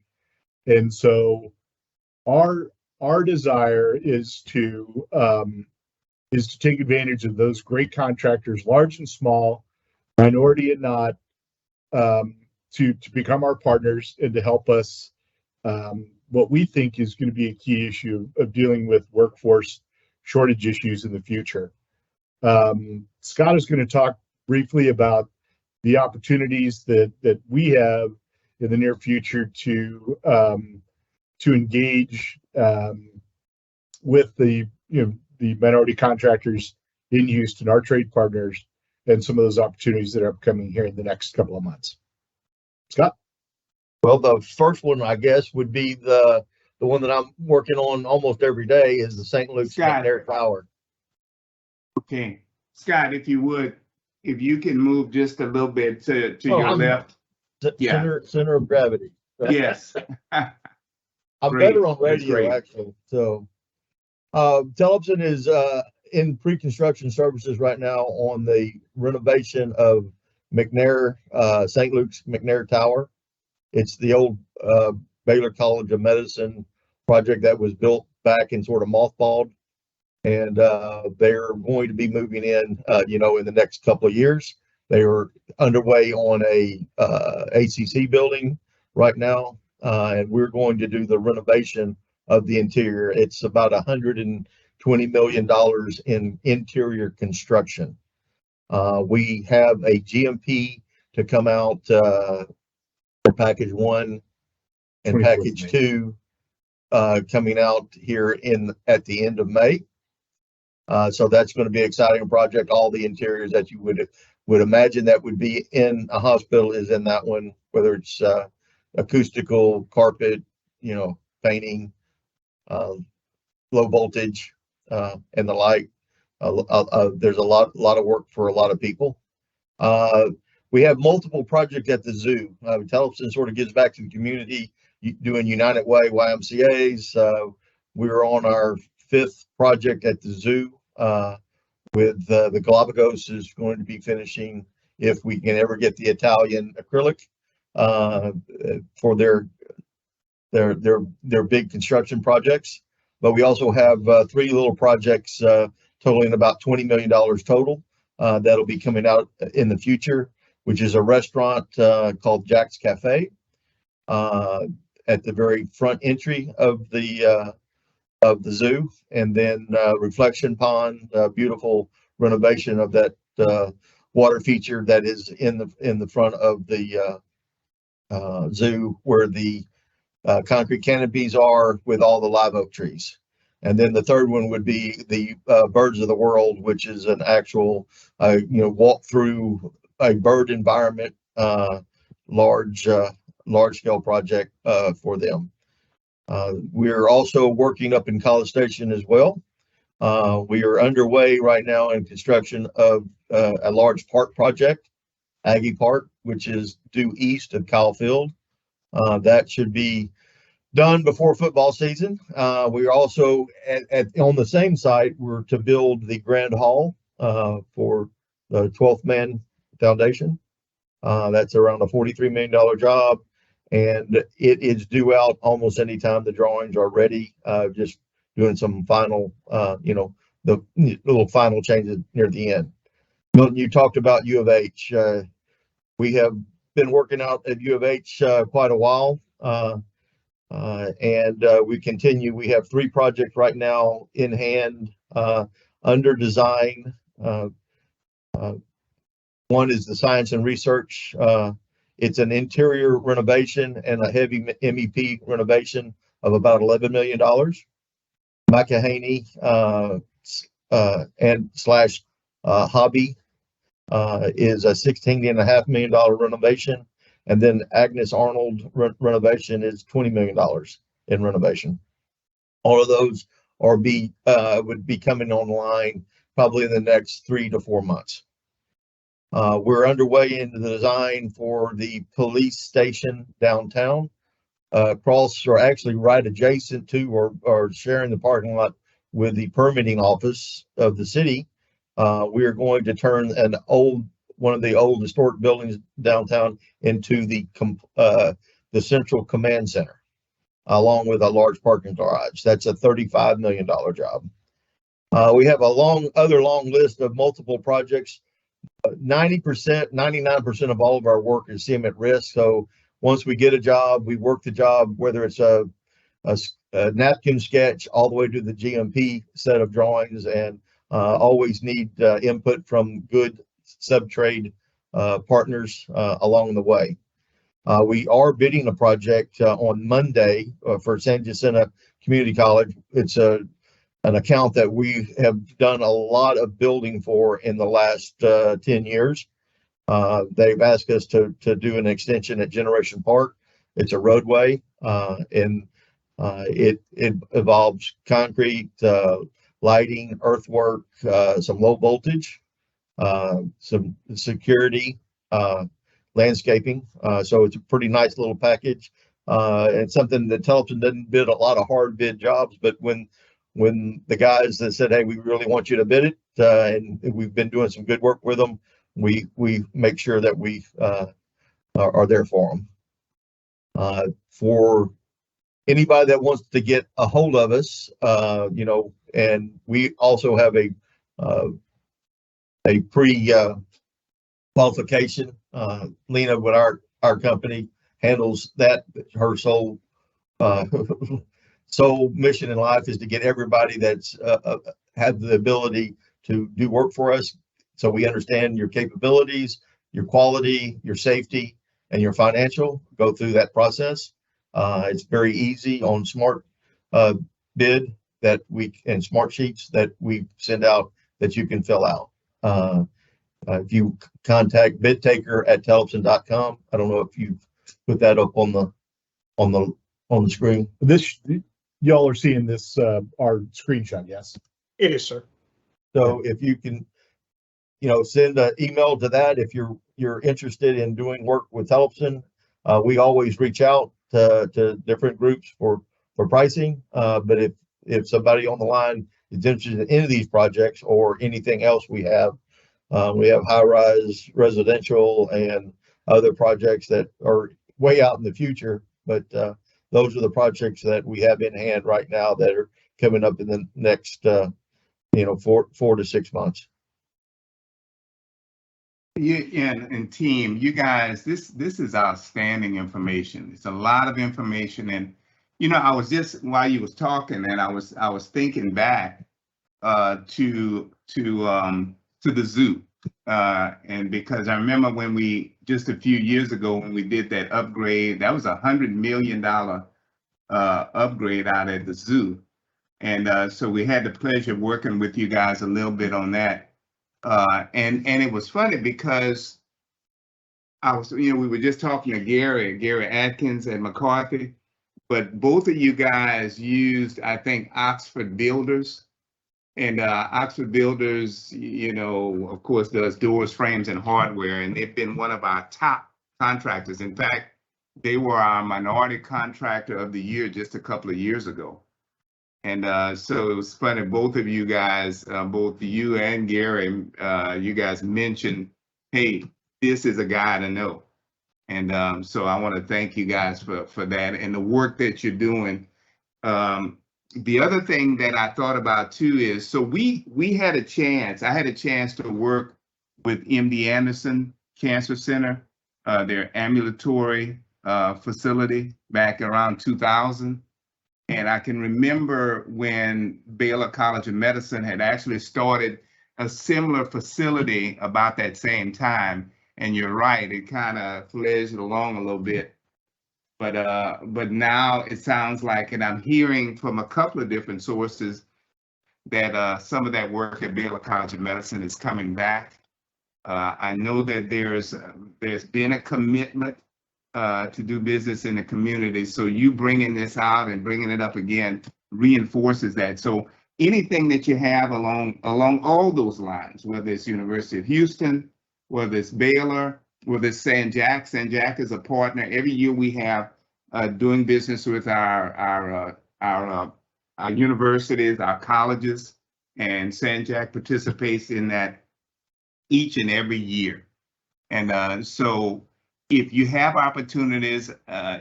And so our desire is to take advantage of those great contractors, large and small, minority and not, to become our partners and to help us what we think is going to be a key issue of dealing with workforce shortage issues in the future. Scott is going to talk briefly about the opportunities that we have in the near future to engage with the minority contractors in Houston, our trade partners, and some of those opportunities that are upcoming here in the next couple of months. Scott? Well, the first one, I guess, would be the one that I'm working on almost every day is the St. Luke's Secondary Tower. Okay, Scott, if you can move just a little bit to your left. Center of gravity. Yes. I'm Great. better on That's radio, great. actually. So, Tellefson is in pre-construction services right now on the renovation of McNair, St. Luke's McNair Tower. It's the old Baylor College of Medicine project that was built back and sort of mothballed. And they're going to be moving in, in the next couple of years. They are underway on a ACC building right now, and we're going to do the renovation of the interior. It's about $120 million in interior construction. We have a GMP to come out for package 1 and package 2 coming out here at the end of May. So that's going to be an exciting project. All the interiors that you would imagine that would be in a hospital is in that one, whether it's acoustical, carpet, painting, low voltage, and the like. There's a lot of work for a lot of people. We have multiple projects at the zoo. Tellefson sort of gives back to the community, doing United Way YMCA's. We're on our 5th project at the zoo. With the Galapagos is going to be finishing, if we can ever get the Italian acrylic for their big construction projects. But we also have 3 little projects totaling about $20 million total that'll be coming out in the future, which is a restaurant called Jack's Cafe at the very front entry of the zoo, and then reflection pond, beautiful renovation of that water feature that is in the front of the zoo, where the concrete canopies are with all the live oak trees. And then the third one would be the Birds of the World, which is an actual walk through a bird environment, large scale project for them. We're also working up in College Station as well. We are underway right now in construction of a large park project, Aggie Park, which is due east of Kyle Field. That should be done before football season. We are also on the same site. We're to build the Grand Hall for the 12th Man Foundation. That's around a $43 million job. And it is due out almost any time. The drawings are ready, just doing some final, the little final changes near the end. Milton, you talked about U of H. We have been working out at U of H quite a while, and we continue. We have 3 projects right now in hand, under design. One is the Science and Research. It's an interior renovation and a heavy MEP renovation of about $11 million. McEhaney and slash Hobby is a $16.5 million renovation. And then Agnes Arnold renovation is $20 million in renovation. All of those would be coming online probably in the next 3 to 4 months. We're underway into the design for the police station downtown, across, or actually right adjacent to, or sharing the parking lot with the permitting office of the city. We are going to turn one of the old historic buildings downtown into the central command center, along with a large parking garage. That's a $35 million job. We have a long list of multiple projects. 90%, 99% of all of our work is CM at risk. So once we get a job, we work the job, whether it's a napkin sketch all the way to the GMP set of drawings, and always need input from good sub-trade partners along the way. We are bidding a project on Monday for San Jacinto Community College. It's an account that we have done a lot of building for in the last 10 years. They've asked us to do an extension at Generation Park. It's a roadway, and it involves concrete, lighting, earthwork, some low voltage, some security, landscaping. So it's a pretty nice little package. and something that Tellefson doesn't bid a lot of hard bid jobs, but when the guys that said, hey, we really want you to bid it, and we've been doing some good work with them, we make sure that we are there for them. For anybody that wants to get a hold of us, and we also have a pre qualification. Lena with our company handles that. Her sole sole mission in life is to get everybody that's have the ability to do work for us. So we understand your capabilities, your quality, your safety, and your financial. Go through that process. It's very easy on smart bid that and smart sheets that we send out that you can fill out. If you contact bidtaker@tellefson.com, I don't know if you've put that up on the screen. Y'all are seeing this, our screenshot, yes? It is, sir. So if you can, send an email to that if you're interested in doing work with Tellefson. We always reach out to different groups for pricing. But if somebody on the line is interested in any of these projects or anything else we have high-rise residential and other projects that are way out in the future, but those are the projects that we have in hand right now that are coming up in the next 4 to 6 months. And team, you guys, this is outstanding information. It's a lot of information, and I was just, while you was talking, and I was thinking back to the zoo, and because I remember when we just a few years ago when we did that upgrade, that was $100 million upgrade out at the zoo, and so we had the pleasure of working with you guys a little bit on that. And it was funny because we were just talking to Gary Atkins and McCarthy, but both of you guys used, I think, Oxford Builders, and Oxford Builders, of course, does doors, frames, and hardware, and they've been one of our top contractors. In fact, they were our minority contractor of the year just a couple of years ago. And so it was funny, both of you guys, both you and Gary, you guys mentioned, hey, this is a guy to know. And so I want to thank you guys for that and the work that you're doing. The other thing that I thought about too is, so I had a chance to work with MD Anderson Cancer Center, their ambulatory facility back around 2000. And I can remember when Baylor College of Medicine had actually started a similar facility about that same time. And you're right, it kind of fledged along a little bit. But now it sounds like, and I'm hearing from a couple of different sources that some of that work at Baylor College of Medicine is coming back. I know that there's been a commitment to do business in the community. So you bringing this out and bringing it up again reinforces that. So anything that you have along all those lines, whether it's University of Houston, whether it's Baylor, whether it's San Jack is a partner. Every year we have doing business with our universities, our colleges, and San Jack participates in that each and every year. And so if you have opportunities,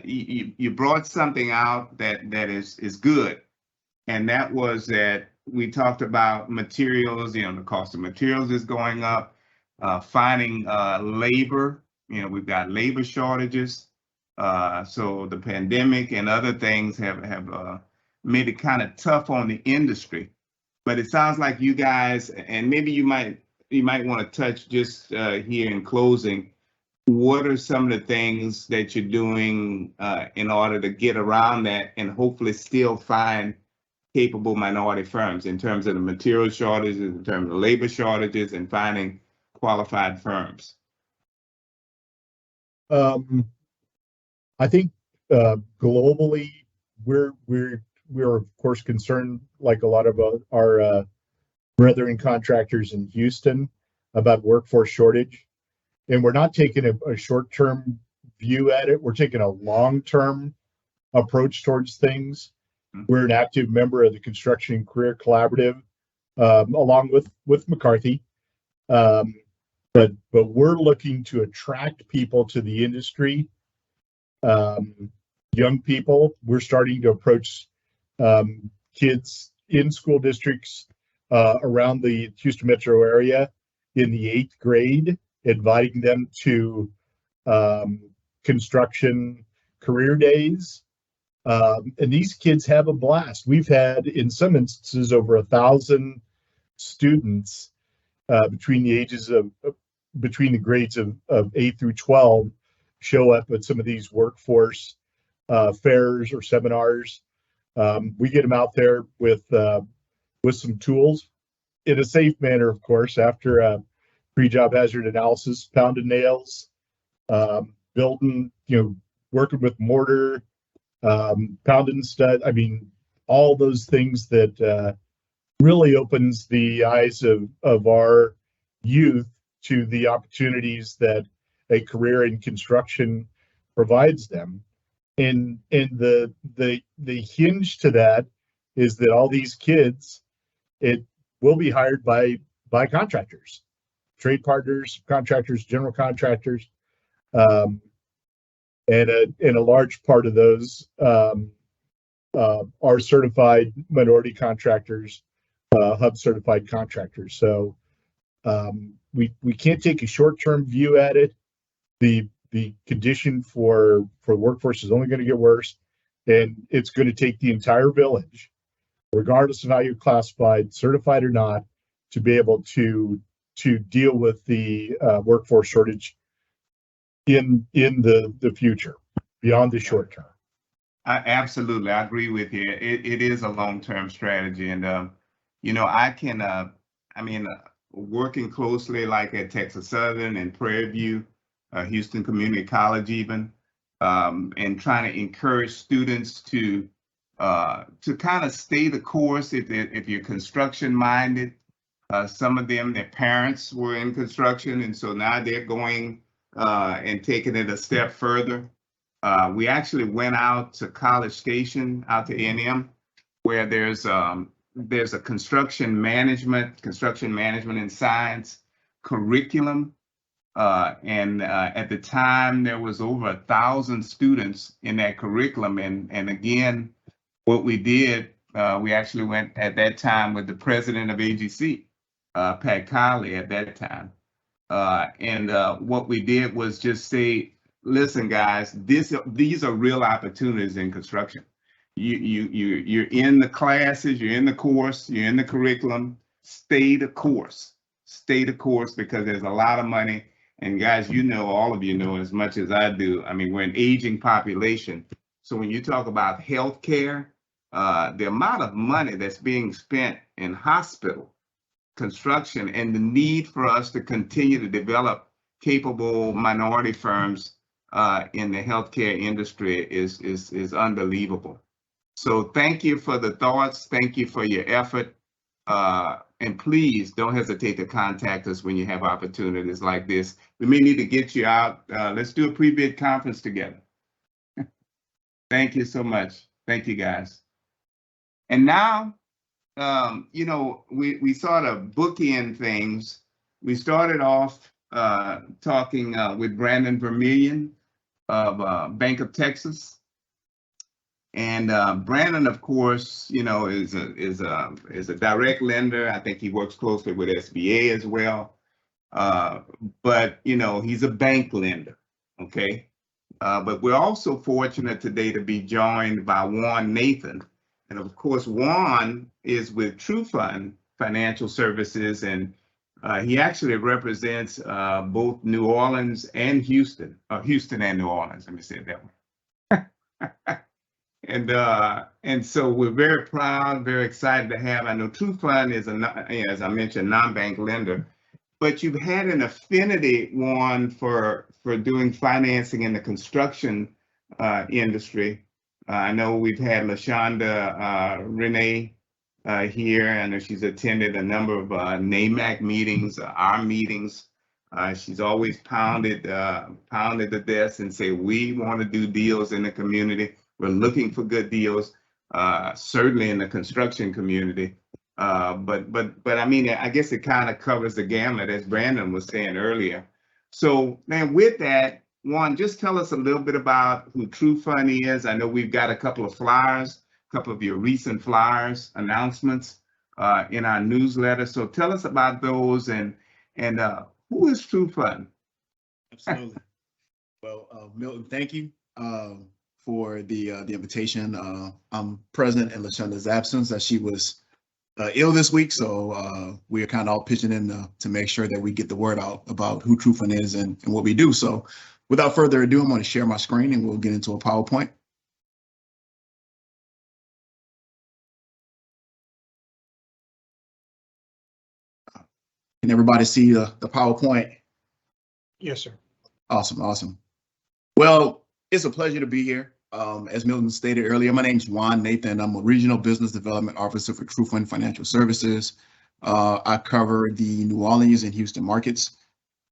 you brought something out that is good, and that was that we talked about materials. The cost of materials is going up. Finding labor, we've got labor shortages. So the pandemic and other things have made it kind of tough on the industry. But it sounds like you guys, and maybe you might want to touch just here in closing. What are some of the things that you're doing in order to get around that and hopefully still find capable minority firms in terms of the material shortages, in terms of the labor shortages, and finding qualified firms? I think globally, we're of course concerned, like a lot of our brethren contractors in Houston, about workforce shortage. And we're not taking a short-term view at it. We're taking a long-term approach towards things. Mhm. We're an active member of the Construction Career Collaborative, along with McCarthy. But we're looking to attract people to the industry, young people. We're starting to approach kids in school districts around the Houston metro area in the 8th grade, inviting them to construction career days. And these kids have a blast. We've had, in some instances, over 1,000 students between the grades of 8 through 12 show up at some of these workforce fairs or seminars. We get them out there with some tools in a safe manner, of course, after a pre-job hazard analysis, pounding nails, building, working with mortar, pounding stud. I mean, all those things that really opens the eyes of our youth to the opportunities that a career in construction provides them. And the hinge to that is that all these kids, it will be hired by contractors, trade partners, contractors, general contractors, and a large part of those are certified minority contractors, hub certified contractors. So we can't take a short-term view at it. The condition for workforce is only going to get worse, and it's going to take the entire village, regardless of how you're classified, certified or not, to be able to deal with the workforce shortage in the future, beyond the short term. Absolutely, I agree with you. It is a long-term strategy, and working closely like at Texas Southern and Prairie View, Houston Community College, even, and trying to encourage students to kind of stay the course if you're construction minded. Some of them, their parents were in construction, and so now they're going and taking it a step further. We actually went out to College Station, out to A&M, where there's a construction management and science curriculum. And at the time, there was over 1,000 students in that curriculum. And again, what we did, we actually went at that time with the president of AGC, Pat Kiley at that time. And what we did was just say, listen, guys, these are real opportunities in construction. You're in the classes, you're in the course, you're in the curriculum. Stay the course, because there's a lot of money. And guys, all of you know as much as I do. I mean, we're an aging population. So when you talk about healthcare, the amount of money that's being spent in hospital construction and the need for us to continue to develop capable minority firms in the healthcare industry is unbelievable. So thank you for the thoughts. Thank you for your effort. And please don't hesitate to contact us when you have opportunities like this. We may need to get you out. Let's do a pre-bid conference together. Thank you so much. Thank you, guys. And now, we sort of bookend things. We started off talking with Brandon Vermillion of Bank of Texas. And Brandon, of course, is a direct lender. I think he works closely with SBA as well. But he's a bank lender. Okay. But we're also fortunate today to be joined by Juan Nathan. And of course, Juan is with Trufund Financial Services, and he actually represents both New Orleans and Houston, Houston and New Orleans. Let me say it that way. And so we're very proud, very excited to have. I know Trufund is as I mentioned, non-bank lender, but you've had an affinity, Juan, for doing financing in the construction industry. I know we've had LaShonda Renee here. I know she's attended a number of NAMAC meetings, our meetings. She's always pounded the desk and say, we want to do deals in the community. We're looking for good deals, certainly in the construction community. But I mean, I guess it kind of covers the gamut, as Brandon was saying earlier. So, man, with that, Juan, just tell us a little bit about who Trufund is. I know we've got a couple of flyers, a couple of your recent flyers, announcements in our newsletter. So tell us about those and who is Trufund? Absolutely. Well, Milton, thank you for the invitation. I'm present in LaShonda's absence as she was ill this week, so we are kind of all pitching in to make sure that we get the word out about who Trufund is and what we do. So without further ado, I'm going to share my screen and we'll get into a PowerPoint. Can everybody see the PowerPoint? Yes, sir. Awesome, awesome. Well, it's a pleasure to be here. As Milton stated earlier, my name is Juan Nathan. I'm a Regional Business Development Officer for Trufund Financial Services. I cover the New Orleans and Houston markets.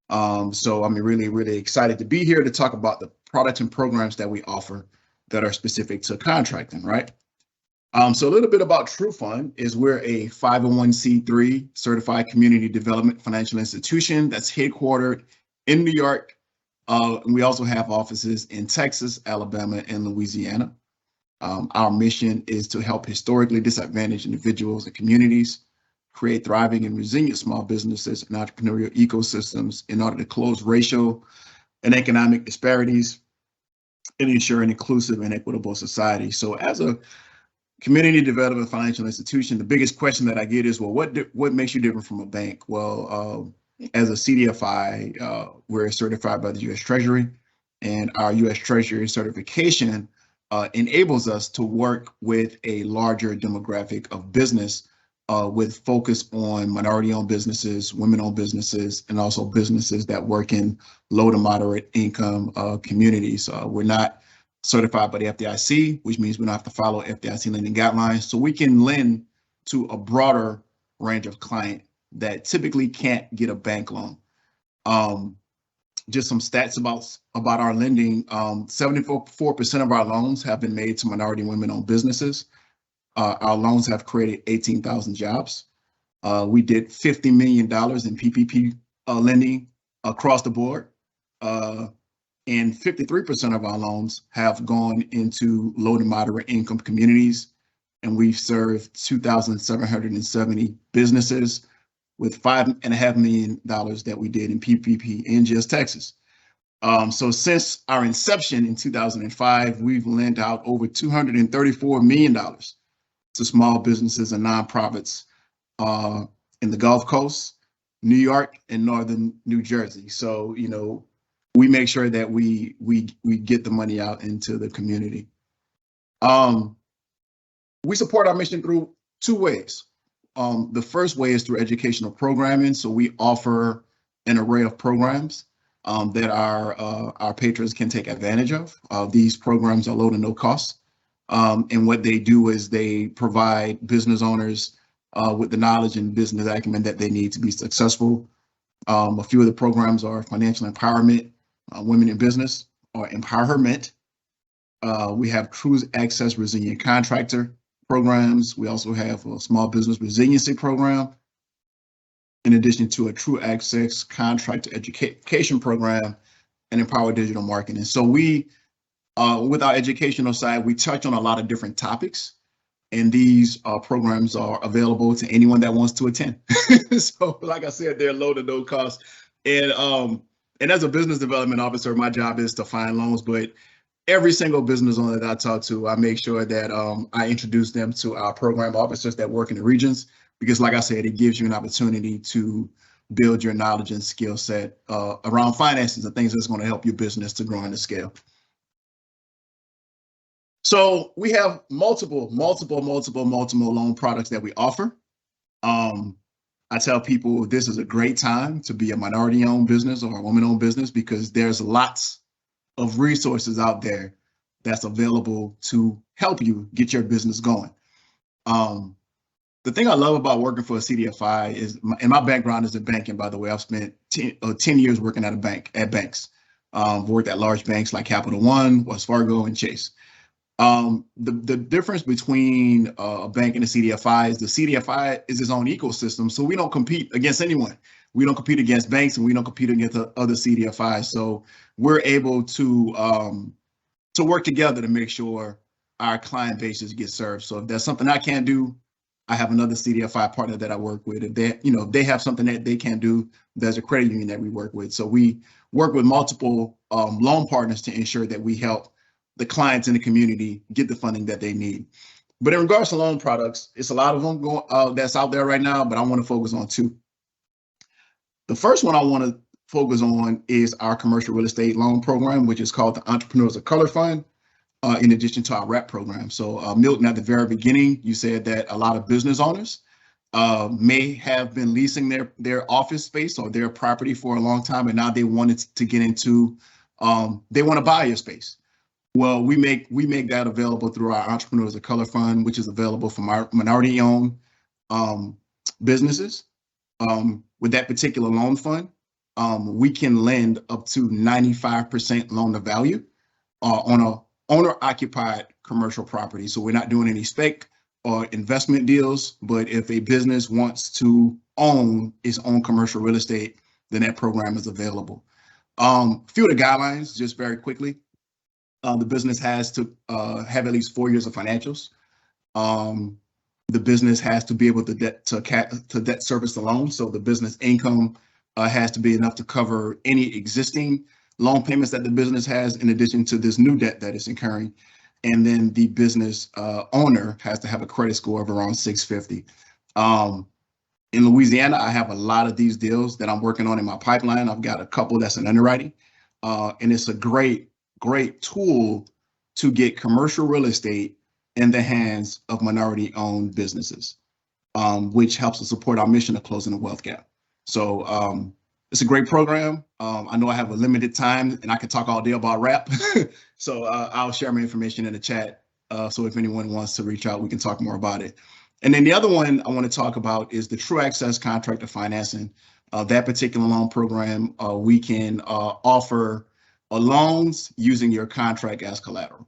So I'm really, really excited to be here to talk about the products and programs that we offer that are specific to contracting, right? So a little bit about Trufund is we're a 501c3 certified community development financial institution that's headquartered in New York. And we also have offices in Texas, Alabama, and Louisiana. Our mission is to help historically disadvantaged individuals and communities create thriving and resilient small businesses and entrepreneurial ecosystems in order to close racial and economic disparities and ensure an inclusive and equitable society. So as a community development financial institution, the biggest question that I get is, well, what makes you different from a bank? Well, as a CDFI, we're certified by the U.S. Treasury, and our U.S. Treasury certification enables us to work with a larger demographic of business with focus on minority-owned businesses, women-owned businesses, and also businesses that work in low to moderate income communities. We're not certified by the FDIC, which means we don't have to follow FDIC lending guidelines. So we can lend to a broader range of client that typically can't get a bank loan. Just some stats about our lending. 74% of our loans have been made to minority and women-owned businesses. Our loans have created 18,000 jobs. We did $50 million in PPP lending across the board. And 53% of our loans have gone into low to moderate income communities. And we've served 2,770 businesses with $5.5 million that we did in PPP in just Texas. So since our inception in 2005, we've lent out over $234 million to small businesses and nonprofits in the Gulf Coast, New York, and Northern New Jersey. So, you know, we make sure that we get the money out into the community. We support our mission through two ways. The first way is through educational programming. So we offer an array of programs that our patrons can take advantage of. These programs are low to no cost. And what they do is they provide business owners with the knowledge and business acumen that they need to be successful. A few of the programs are financial empowerment, women in business, or empowerment. We have True Access Resilient Contractor programs. We also have a small business resiliency program, in addition to a True Access Contractor Education program and Empower Digital Marketing. So we, with our educational side, we touch on a lot of different topics, and these programs are available to anyone that wants to attend. So like I said, they're low to no cost. And as a business development officer, my job is to find loans, but every single business owner that I talk to, I make sure that I introduce them to our program officers that work in the regions, because like I said, it gives you an opportunity to build your knowledge and skill set around finances and things that's going to help your business to grow and to scale. So we have multiple loan products that we offer. I tell people this is a great time to be a minority-owned business or a woman-owned business because there's lots of resources out there that's available to help you get your business going. The thing I love about working for a CDFI is, and my background is in banking, by the way. I've spent 10 years working at banks. Worked at large banks like Capital One, Wells Fargo, and Chase. The difference between a bank and a CDFI is the CDFI is its own ecosystem, so we don't compete against anyone. We don't compete against banks, and we don't compete against the other CDFIs. So we're able to work together to make sure our client bases get served. So if there's something I can't do, I have another CDFI partner that I work with. If they have something that they can't do, there's a credit union that we work with. So we work with multiple loan partners to ensure that we help the clients in the community get the funding that they need. But in regards to loan products, it's a lot of them that's out there right now, but I want to focus on two. The first one I want to focus on is our commercial real estate loan program, which is called the Entrepreneurs of Color Fund, in addition to our REP program. So Milton, at the very beginning, you said that a lot of business owners may have been leasing their office space or their property for a long time, and now they wanted to get into, they want to buy your space. Well, we make that available through our Entrepreneurs of Color Fund, which is available from our minority-owned businesses. With that particular loan fund, we can lend up to 95% loan to value on a owner-occupied commercial property. So we're not doing any spec or investment deals, but if a business wants to own its own commercial real estate, then that program is available. A few of the guidelines, just very quickly. The business has to have at least 4 years of financials. The business has to be able to debt service the loan. So the business income has to be enough to cover any existing loan payments that the business has, in addition to this new debt that it's incurring. And then the business owner has to have a credit score of around 650. In Louisiana, I have a lot of these deals that I'm working on in my pipeline. I've got a couple that's in underwriting, and it's a great tool to get commercial real estate in the hands of minority-owned businesses, which helps to support our mission of closing the wealth gap. So it's a great program. I know I have a limited time, and I could talk all day about RAP. So I'll share my information in the chat. So if anyone wants to reach out, we can talk more about it. And then the other one I want to talk about is the True Access Contractor Financing. That particular loan program, we can offer loans using your contract as collateral.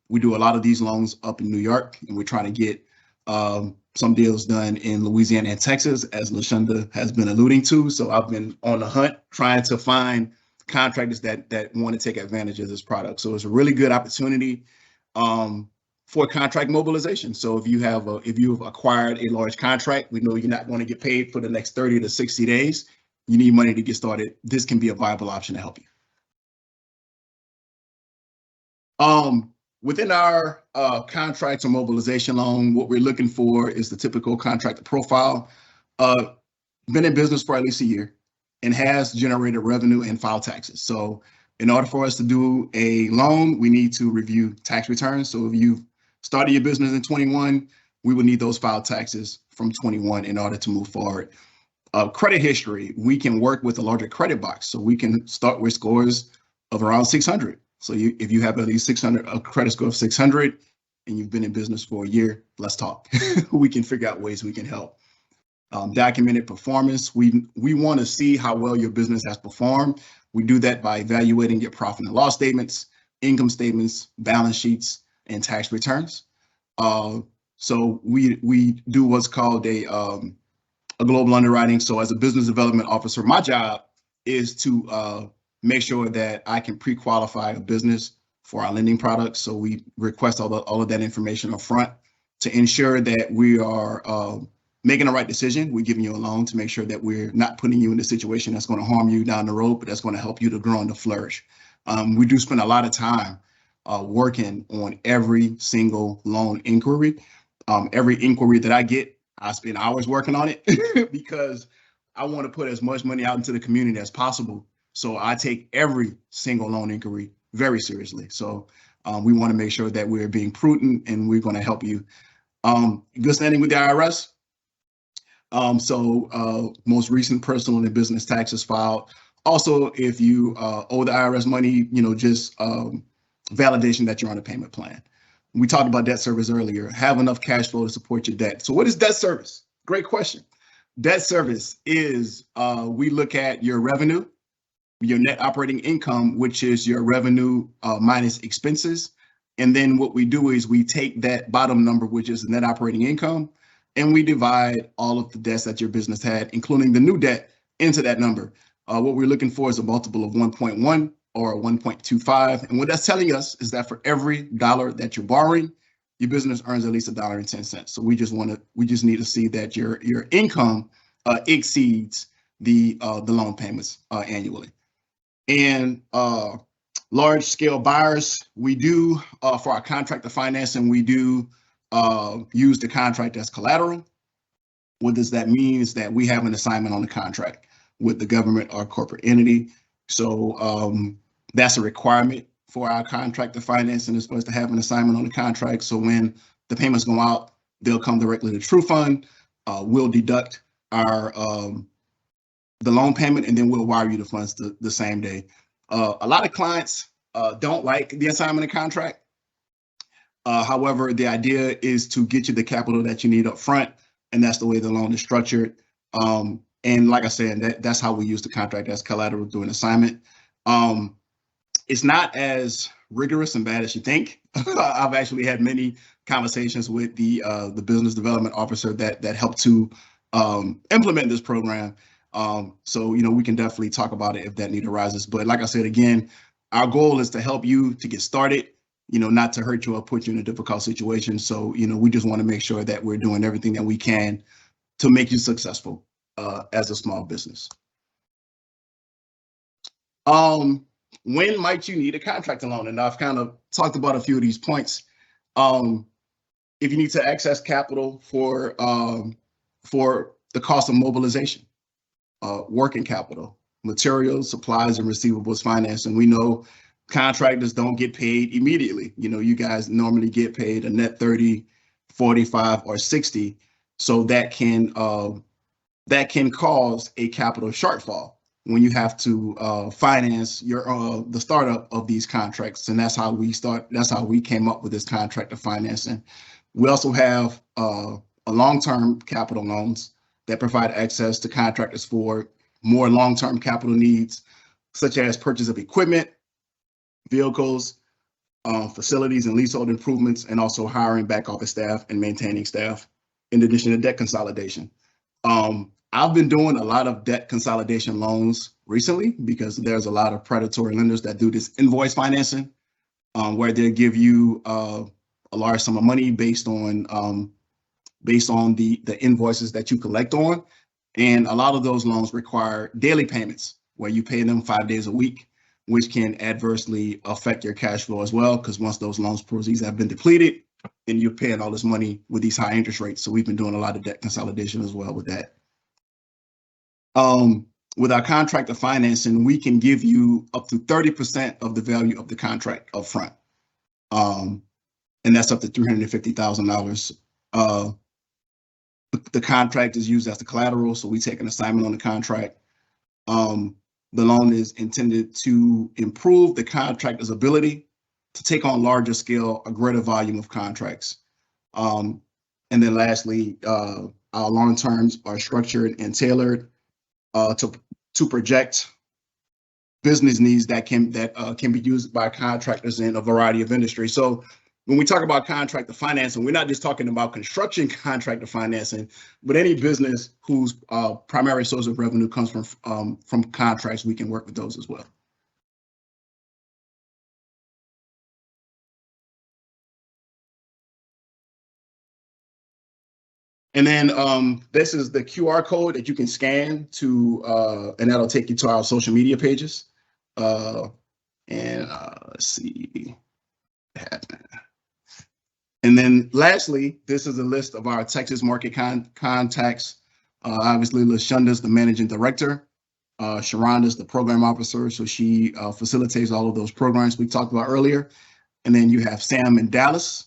We do a lot of these loans up in New York, and we're trying to get some deals done in Louisiana and Texas, as LaShonda has been alluding to. So I've been on the hunt trying to find contractors that want to take advantage of this product. So it's a really good opportunity for contract mobilization. So if you've acquired a large contract, we know you're not going to get paid for the next 30 to 60 days. You need money to get started. This can be a viable option to help you. Within our contract or mobilization loan, what we're looking for is the typical contractor profile. Been in business for at least a year and has generated revenue and filed taxes. So in order for us to do a loan, we need to review tax returns. So if you've started your business in 21, we would need those filed taxes from 21 in order to move forward. Credit history, we can work with a larger credit box. So we can start with scores of around 600. So if you have at least 600, a credit score of 600, and you've been in business for a year, let's talk. We can figure out ways we can help. Documented performance, we want to see how well your business has performed. We do that by evaluating your profit and loss statements, income statements, balance sheets, and tax returns. So we do what's called a global underwriting. So as a business development officer, my job is to make sure that I can pre-qualify a business for our lending products. So we request all of that information up front to ensure that we are making the right decision. We're giving you a loan to make sure that we're not putting you in a situation that's going to harm you down the road, but that's going to help you to grow and to flourish. We do spend a lot of time working on every single loan inquiry. Every inquiry that I get, I spend hours working on it because I want to put as much money out into the community as possible. So I take every single loan inquiry very seriously. So we want to make sure that we're being prudent, and we're going to help you. Good standing with the IRS. Most recent personal and business taxes filed. Also, if you owe the IRS money, just validation that you're on a payment plan. We talked about debt service earlier. Have enough cash flow to support your debt. So what is debt service? Great question. Debt service is we look at your revenue, your net operating income, which is your revenue minus expenses, And then what we do is we take that bottom number, which is net operating income, and we divide all of the debts that your business had, including the new debt, into that number. What we're looking for is a multiple of 1.1 or 1.25. And what that's telling us is that for every dollar that you're borrowing, your business earns at least $1.10. So we just need to see that your income exceeds the loan payments annually. And large scale buyers, we do for our contractor financing, we do use the contract as collateral. What does that mean? Is that we have an assignment on the contract with the government or corporate entity. So that's a requirement for our contractor financing, is supposed to have an assignment on the contract. So when the payments go out, they'll come directly to Trufund. We'll deduct our the loan payment, and then we'll wire you the funds the same day. A lot of clients don't like the assignment of contract. However, the idea is to get you the capital that you need up front, and that's the way the loan is structured. And like I said, that's how we use the contract as collateral during assignment. It's not as rigorous and bad as you think. I've actually had many conversations with the business development officer that helped to implement this program. So, we can definitely talk about it if that need arises. But like I said, again, our goal is to help you to get started, not to hurt you or put you in a difficult situation. So, we just want to make sure that we're doing everything that we can to make you successful as a small business. When might you need a contractor loan? And I've kind of talked about a few of these points. If you need to access capital for the cost of mobilization, working capital, materials, supplies, and receivables financing. We know contractors don't get paid immediately. You guys normally get paid a net 30, 45, or 60. So that can cause a capital shortfall when you have to finance the startup of these contracts. And that's how we start. That's how we came up with this contractor financing. We also have long-term capital loans that provide access to contractors for more long-term capital needs, such as purchase of equipment, vehicles, facilities and leasehold improvements, and also hiring back office staff and maintaining staff, in addition to debt consolidation. I've been doing a lot of debt consolidation loans recently because there's a lot of predatory lenders that do this invoice financing, where they'll give you a large sum of money based on the invoices that you collect on. And a lot of those loans require daily payments where you pay them 5 days a week, which can adversely affect your cash flow as well. Because once those loans proceeds have been depleted, then you're paying all this money with these high interest rates. So we've been doing a lot of debt consolidation as well with that. With our contractor financing, we can give you up to 30% of the value of the contract up front. And that's up to $350,000. The contract is used as the collateral, so we take an assignment on the contract. The loan is intended to improve the contractor's ability to take on larger scale, a greater volume of contracts. And then lastly, our loan terms are structured and tailored to project business needs that can be used by contractors in a variety of industries. So when we talk about contractor financing, we're not just talking about construction contractor financing, but any business whose primary source of revenue comes from contracts, we can work with those as well. And then this is the QR code that you can scan to, and that'll take you to our social media pages. Let's see. And then lastly, this is a list of our Texas market contacts. Obviously, LaShonda's the managing director. Sharonda's the program officer, so she facilitates all of those programs we talked about earlier. And then you have Sam in Dallas,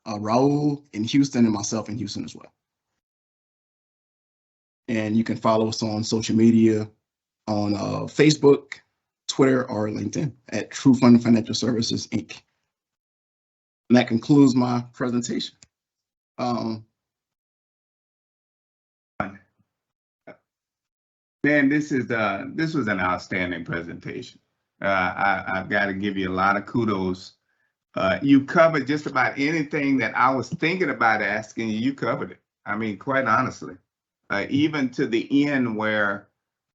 Raul in Houston, and myself in Houston as well. And you can follow us on social media on Facebook, Twitter, or LinkedIn at Trufund Financial Services, Inc. And that concludes my presentation. Man, this was an outstanding presentation. I've got to give you a lot of kudos You covered just about anything that I was thinking about asking you. You covered it. I mean, quite honestly, even to the end where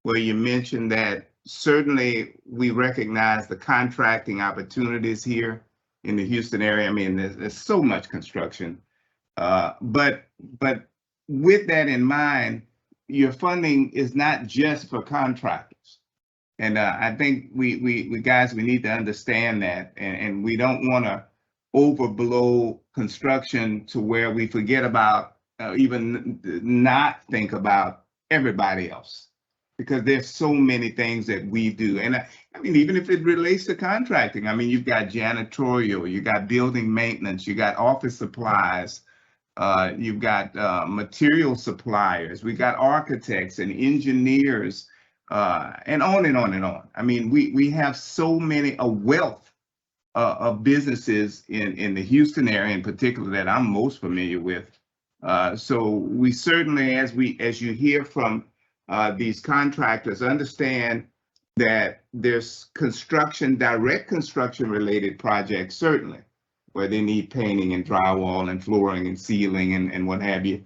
you mentioned that certainly we recognize the contracting opportunities here in the Houston area. I mean, there's so much construction, but with that in mind, your funding is not just for contractors. And I think we guys, we need to understand that, and we don't want to overblow construction to where we forget about even not think about everybody else, because there's so many things that we do. And I mean, even if it relates to contracting, I mean, you've got janitorial, you got building maintenance, you got office supplies, you've got material suppliers, we got architects and engineers, and on and on and on. I mean, we have so many, a wealth of businesses in the Houston area in particular that I'm most familiar with. So we certainly, as you hear from these contractors, understand that there's construction, direct construction related projects, certainly, where they need painting and drywall and flooring and ceiling and what have you.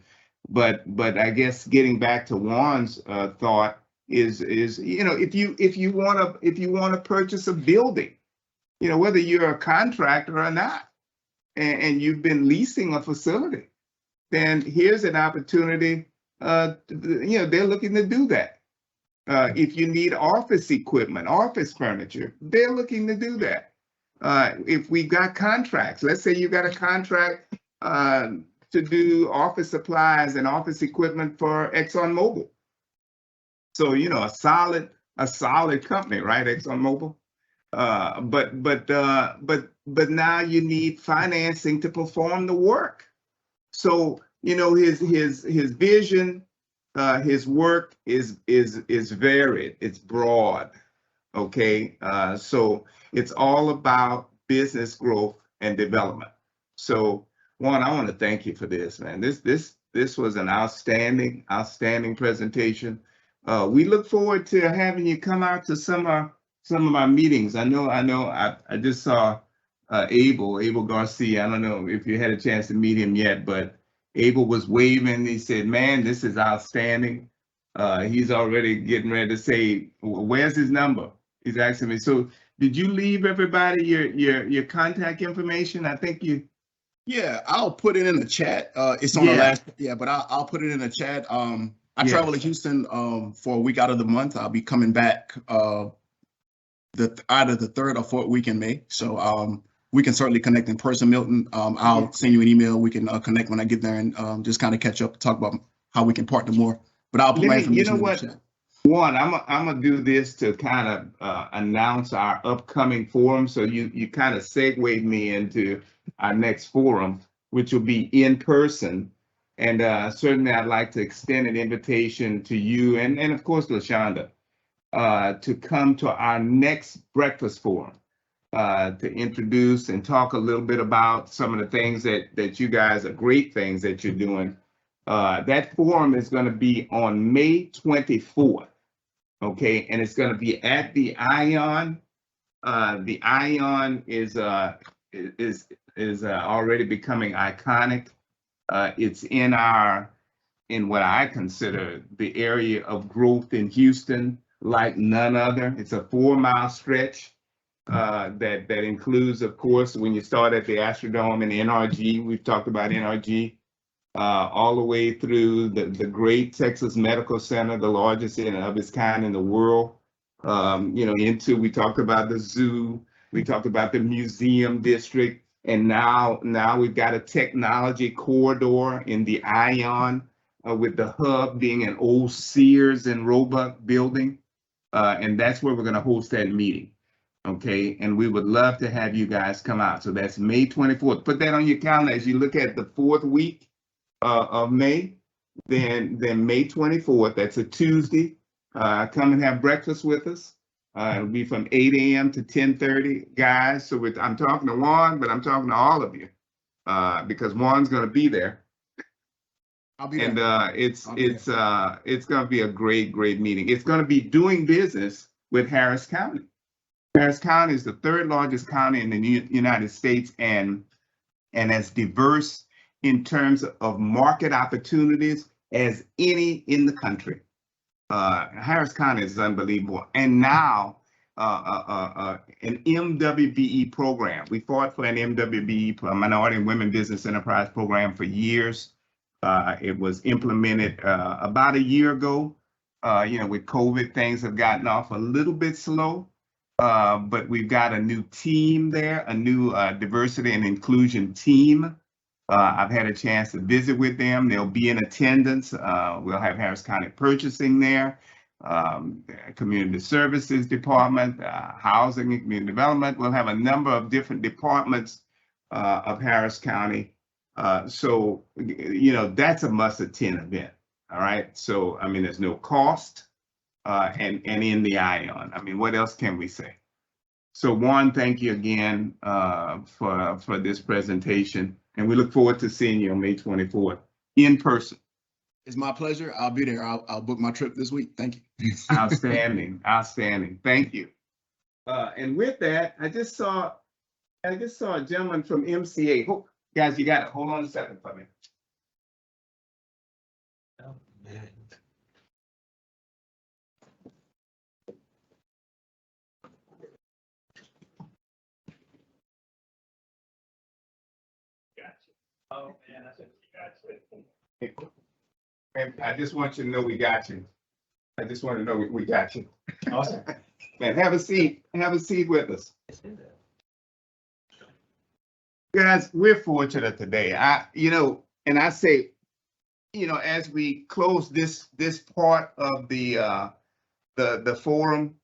But I guess getting back to Juan's thought is if you want to purchase a building, whether you're a contractor or not, and you've been leasing a facility, then here's an opportunity. They're looking to do that. If you need office equipment, office furniture, they're looking to do that. If we got contracts, let's say you got a contract to do office supplies and office equipment for ExxonMobil. So, a solid company, right? ExxonMobil. But now you need financing to perform the work. So, his vision, his work is varied, it's broad. Okay. So it's all about business growth and development. So Juan, I want to thank you for this, man. This was an outstanding presentation. We look forward to having you come out to some of our meetings. I know. I just saw Abel Garcia. I don't know if you had a chance to meet him yet, but Abel was waving. He said, "Man, this is outstanding." He's already getting ready to say, "Where's his number?" He's asking me. So, did you leave everybody your contact information? I think you. Yeah, I'll put it in the chat. It's on the last. Yeah, but I'll put it in the chat. I travel to Houston for a week out of the month. I'll be coming back either the third or fourth week in May. So we can certainly connect in person, Milton. I'll send you an email. We can connect when I get there and just kind of catch up, talk about how we can partner more. But I'll put my information in the chat. One, I'm gonna do this to kind of announce our upcoming forum. So you kind of segued me into our next forum, which will be in person. And certainly I'd like to extend an invitation to you and of course, LaShonda, to come to our next breakfast forum, to introduce and talk a little bit about some of the things that you guys are great things that you're doing. That forum is going to be on May 24th. Okay, and it's going to be at the Ion. The Ion is already becoming iconic. It's in what I consider the area of growth in Houston like none other. It's a 4-mile stretch that includes, of course, when you start at the Astrodome and the NRG. We've talked about NRG. All the way through the great Texas Medical Center, the largest of its kind in the world. We talked about the zoo, we talked about the museum district, and now we've got a technology corridor in the Ion, with the hub being an old Sears and Roebuck building, and that's where we're going to host that meeting. Okay, and we would love to have you guys come out. So that's May 24th. Put that on your calendar as you look at the 4th week of May, then May 24th, that's a Tuesday. Come and have breakfast with us. It'll be from 8 a.m. to 10:30, guys. So I'm talking to Juan, but I'm talking to all of you because Juan's going to be there. I'll be there. And it's going to be a great meeting. It's going to be doing business with Harris County. Harris County is the third largest county in the United States and as diverse in terms of market opportunities as any in the country. Harris County is unbelievable. And now an MWBE program. We fought for an MWBE, a Minority and Women Business Enterprise program, for years. It was implemented about a year ago. With COVID, things have gotten off a little bit slow. But we've got a new team there, a new diversity and inclusion team. I've had a chance to visit with them. They'll be in attendance. We'll have Harris County Purchasing there, Community Services Department, Housing and Community Development. We'll have a number of different departments of Harris County. So, that's a must-attend event. All right. So, there's no cost. And in the ION. What else can we say? So Juan, thank you again for this presentation. And we look forward to seeing you on May 24th in person. It's my pleasure. I'll be there. I'll book my trip this week. Thank you. Outstanding. Outstanding. Thank you. And with that, I just saw a gentleman from MCA. Oh, guys, you got it. Hold on a second for me. Oh, man. Oh, man, I said, And I just want you to know we got you. I just want to know we got you. awesome. Man, have a seat. Have a seat with us. Guys, we're fortunate today. I say, as we close this part of the forum,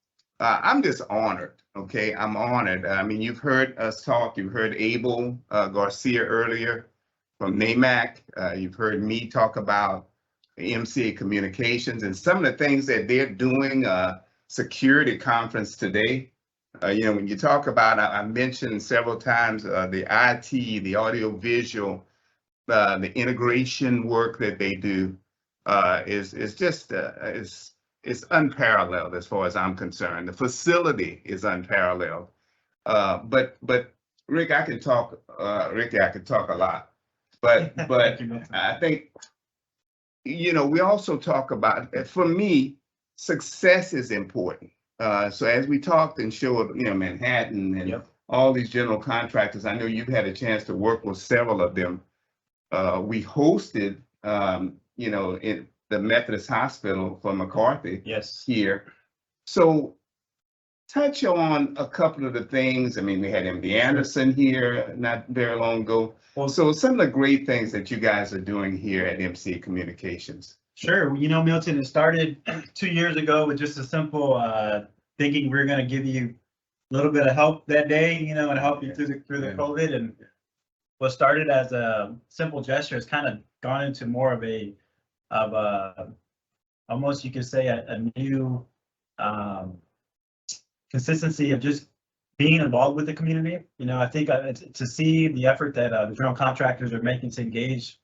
I'm just honored. Okay, I'm honored. You've heard us talk. You've heard Abel Garcia earlier from NAMAC. You've heard me talk about MCA Communications and some of the things that they're doing. Security conference today. When you talk about, I mentioned several times the IT, the audio visual, the integration work that they do is just it's unparalleled as far as I'm concerned. The facility is unparalleled. But Rick, I could talk a lot. But I think, we also talk about, for me, success is important. So as we talked and showed, Manhattan and all these general contractors, I know you've had a chance to work with several of them. We hosted, in the Methodist Hospital for McCarthy here. So touch on a couple of the things. we had MD Anderson here not very long ago. Well, so some of the great things that you guys are doing here at MCA Communications. Sure. Milton, it started 2 years ago with just a simple thinking we're going to give you a little bit of help that day, and help you through the COVID. And what started as a simple gesture has kind of gone into more of a almost, you could say, a new consistency of just being involved with the community. I think to see the effort that the general contractors are making to engage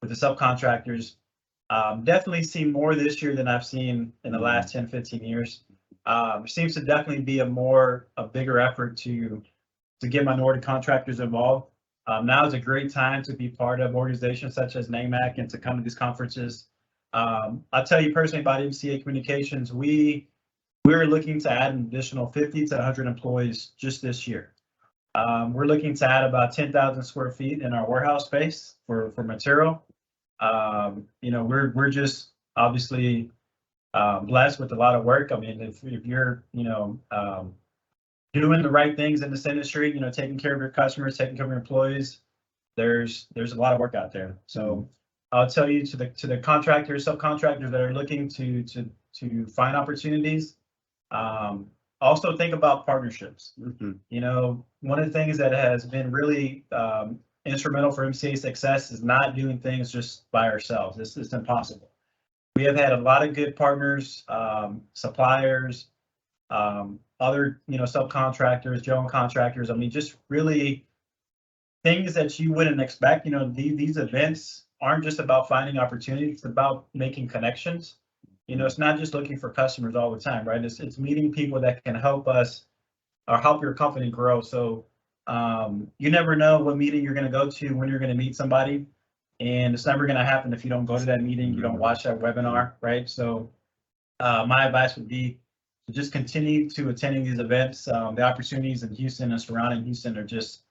with the subcontractors, definitely see more this year than I've seen in the last 10, 15 years. There seems to definitely be a bigger effort to get minority contractors involved. Now is a great time to be part of organizations such as NAMAC and to come to these conferences. I'll tell you personally about MCA Communications. We're looking to add an additional 50 to 100 employees just this year. We're looking to add about 10,000 square feet in our warehouse space for material. We're just obviously blessed with a lot of work. If you're, doing the right things in this industry, taking care of your customers, taking care of your employees, there's a lot of work out there. So I'll tell you, to the contractors, subcontractors that are looking to find opportunities, also think about partnerships. One of the things that has been really instrumental for MCA success is not doing things just by ourselves. It's impossible. We have had a lot of good partners, suppliers, other, subcontractors, general contractors. Just really things that you wouldn't expect. These events aren't just about finding opportunities. It's about making connections. It's not just looking for customers all the time, right? It's meeting people that can help us or help your company grow. So you never know what meeting you're going to go to, when you're going to meet somebody, and it's never going to happen if you don't go to that meeting, you don't watch that webinar, right? So my advice would be to just continue to attending these events. The opportunities in Houston and surrounding Houston are just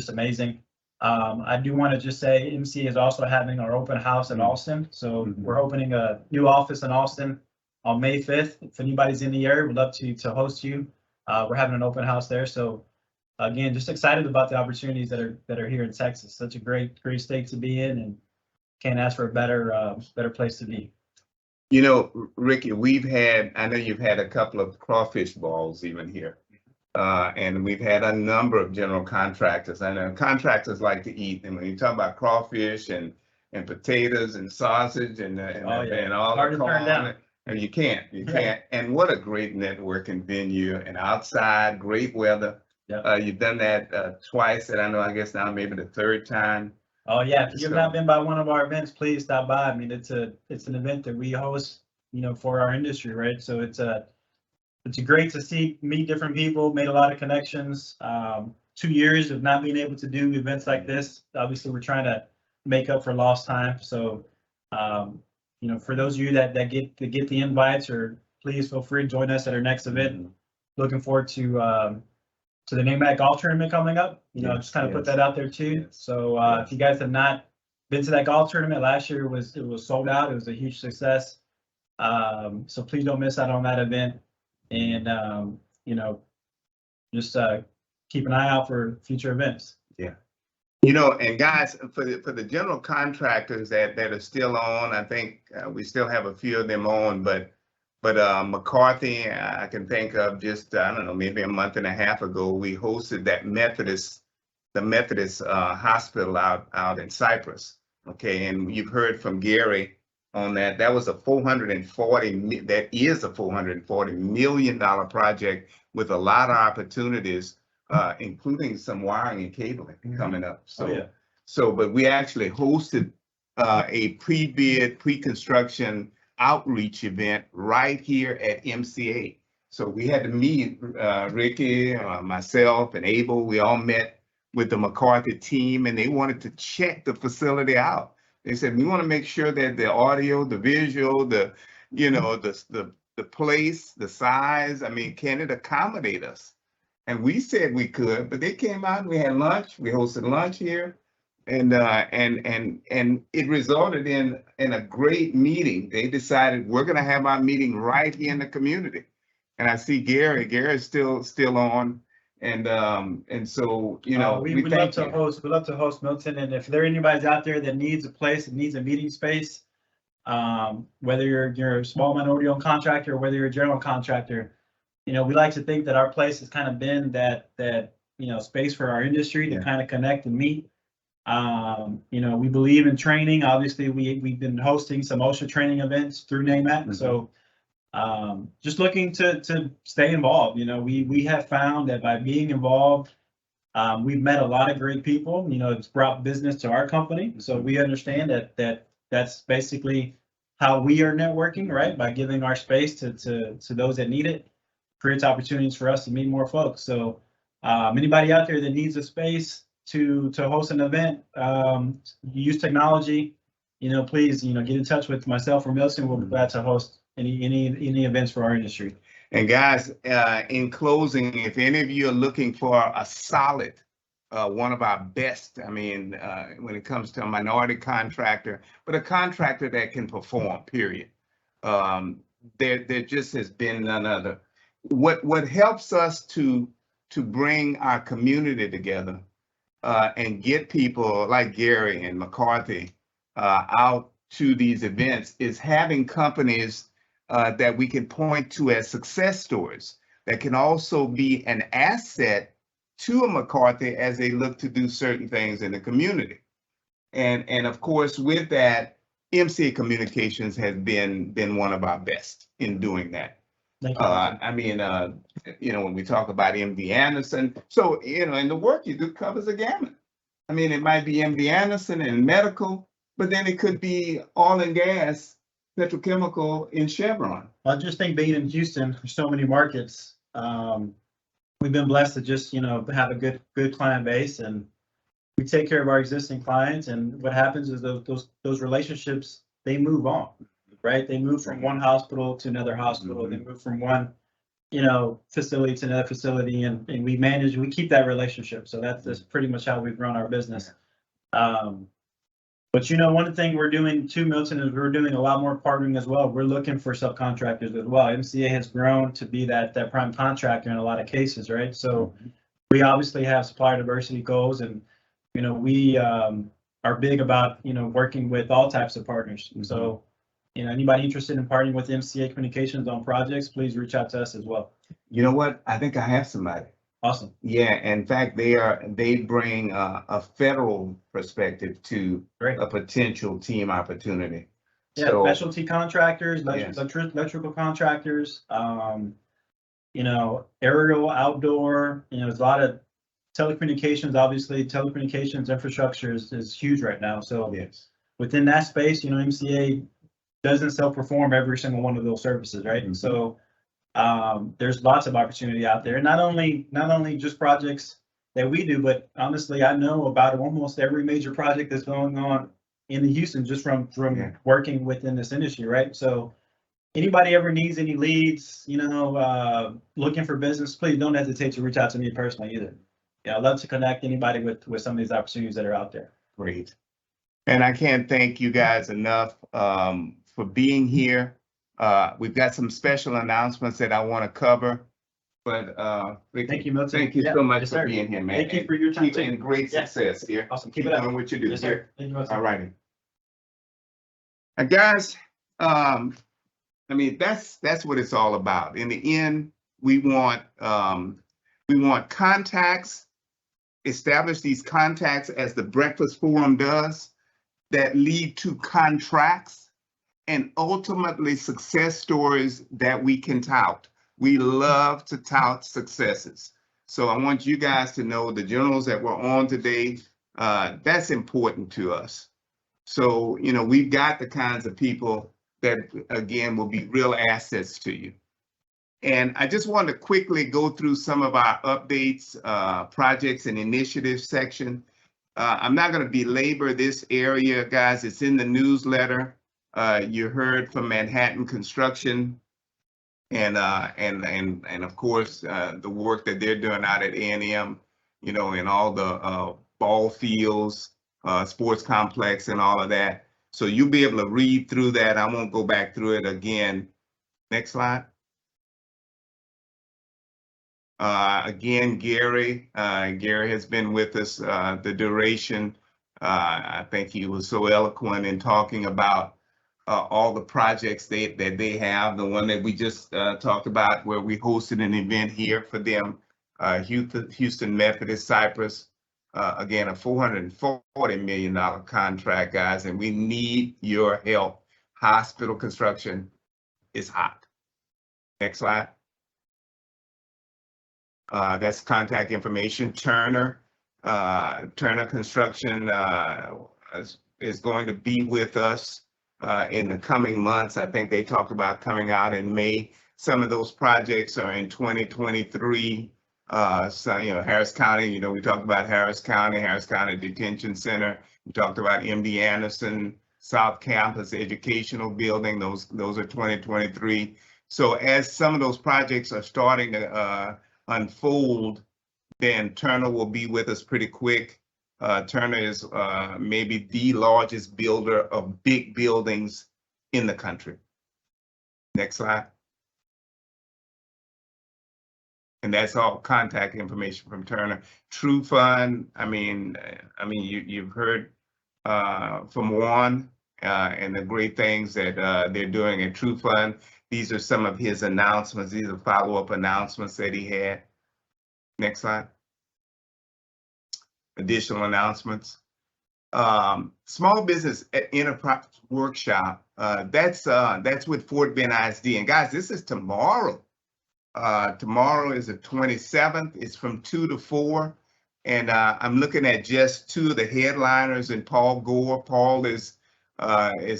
amazing. I do want to just say MC is also having our open house in Austin. So we're opening a new office in Austin on May 5th. If anybody's in the area, we'd love to host you. We're having an open house there. So again, just excited about the opportunities that are here in Texas. Such a great state to be in, and can't ask for a better place to be. You know, Ricky, I know you've had a couple of crawfish balls even here. And we've had a number of general contractors. I know contractors like to eat. And when you talk about crawfish and potatoes and sausage and all Hard the to turn down. corn, and you can't. And what a great networking venue, and outside, great weather. Yeah. You've done that twice, and I guess now maybe the third time. Oh yeah, if you've not been by one of our events, please stop by. I mean, it's an event that we host, for our industry, right? So it's great to meet different people, made a lot of connections. 2 years of not being able to do events like this. Obviously, we're trying to make up for lost time. So, for those of you that get the invites, or please feel free to join us at our next event. Looking forward to the NAMAC golf tournament coming up. Just kind of put that out there too. So if you guys have not been to that golf tournament, last year it was sold out. It was a huge success. So please don't miss out on that event. And just keep an eye out for future events. Yeah. And guys, for the general contractors that are still on, I think we still have a few of them on, but McCarthy, I can think of just, I don't know, maybe a month and a half ago, we hosted the Methodist hospital out in Cyprus. Okay, and you've heard from Gary on that. That is a $440 million project with a lot of opportunities, including some wiring and cabling coming up. So, but we actually hosted a pre-bid, pre-construction outreach event right here at MCA. So we had to meet Ricky, myself, and Abel. We all met with the McCarthy team, and they wanted to check the facility out. They said, we want to make sure that the audio, the visual, the place, the size, can it accommodate us? And we said we could, but they came out and we had lunch. We hosted lunch here. And it resulted in a great meeting. They decided we're going to have our meeting right here in the community. And I see Gary's still on. And so, we love to host. We love to host Milton. And if there anybody's out there that needs a place, that needs a meeting space, whether you're a small minority-owned contractor or whether you're a general contractor, we like to think that our place has kind of been that space for our industry to kind of connect and meet. We believe in training. Obviously, we've been hosting some OSHA training events through NAMAC. So just looking to stay involved. We have found that by being involved, we've met a lot of great people. It's brought business to our company. So we understand that's basically how we are networking, right? By giving our space to those that need it, creates opportunities for us to meet more folks. So anybody out there that needs a space to host an event, use technology, please, get in touch with myself or Milton. We'll be glad to host any events for our industry. And guys, in closing, if any of you are looking for a solid, one of our best, when it comes to a minority contractor, but a contractor that can perform, period. There just has been none other. What helps us to bring our community together and get people like Gary and McCarthy out to these events is having companies that we can point to as success stories that can also be an asset to a McCarthy as they look to do certain things in the community. And of course, with that, MCA Communications has been one of our best in doing that. When we talk about MD Anderson, so, and the work you do covers a gamut. It might be MD Anderson and medical, but then it could be oil and gas, petrochemical in Chevron. I just think being in Houston, there's so many markets. we've been blessed to just, you know, have a good client base, and we take care of our existing clients. And what happens is those relationships, they move on, right? They move from one hospital to another hospital. They move from one, you know, facility to another facility, and we keep that relationship. So that's pretty much how we've run our business. But you know, one thing we're doing too, Milton, is we're doing a lot more partnering as well. We're looking for subcontractors as well. MCA has grown to be that prime contractor in a lot of cases, right? So we obviously have supplier diversity goals, and you know, we are big about, you know, working with all types of partners. So, you know, anybody interested in partnering with MCA Communications on projects, please reach out to us as well. You know what? I think I have somebody. Awesome. Yeah, in fact, they bring a federal perspective to Great. a potential team opportunity. Yeah, So, specialty contractors, Yes. electrical contractors, you know, aerial, outdoor, you know, there's a lot of telecommunications. Obviously, telecommunications infrastructure is huge right now. So yes. within that space, you know, MCA doesn't self-perform every single one of those services, right? And so there's lots of opportunity out there. Not only just projects that we do, but honestly, I know about almost every major project that's going on in Houston just from working within this industry, right? So anybody ever needs any leads, you know, looking for business, please don't hesitate to reach out to me personally either. Yeah, I'd love to connect anybody with some of these opportunities that are out there. Great. And I can't thank you guys enough for being here. We've got some special announcements that I want to cover, but Thank you, Milton. thank you Yeah, so much yes, for sir. being here, man. Thank you for your time, Keep too. in great Yeah. success here. Awesome. Keep Keep it up. doing what you do. Yes, sir. Thank you, Milton. All righty. And guys, I mean, that's what it's all about. In the end, we want contacts, establish these contacts as the Breakfast Forum does, that lead to contracts and ultimately success stories that we can tout. We love to tout successes. So I want you guys to know the journals that we're on today, that's important to us. So, you know, we've got the kinds of people that, again, will be real assets to you. And I just want to quickly go through some of our updates, projects and initiatives section. I'm not going to belabor this area, guys. It's in the newsletter. You heard from Manhattan Construction and of course, the work that they're doing out at A&M, you know, in all the ball fields, sports complex and all of that. So you'll be able to read through that. I won't go back through it again. Next slide. Again, Gary has been with us the duration. I think he was so eloquent in talking about all the projects that they have. The one that we just talked about, where we hosted an event here for them, Houston Methodist Cypress. Again, a $440 million contract, guys, and we need your help. Hospital construction is hot. Next slide. That's contact information. Turner Construction is going to be with us in the coming months. I think they talked about coming out in May. Some of those projects are in 2023. So, you know, Harris County, you know, we talked about Harris County Detention Center. We talked about MD Anderson South Campus Educational Building. Those are 2023. So as some of those projects are starting to unfold, then Turner will be with us pretty quick. Turner is maybe the largest builder of big buildings in the country. Next slide. And that's all contact information from Turner. Trufund, I mean, you've heard from Juan and the great things that they're doing at Trufund. These are some of his announcements. These are follow-up announcements that he had. Next slide. Additional announcements. Small Business Enterprise Workshop. That's with Fort Bend ISD. And guys, this is tomorrow. Tomorrow is the 27th. It's from 2 to 4. And I'm looking at just two of the headliners, and Paul Gore. Paul has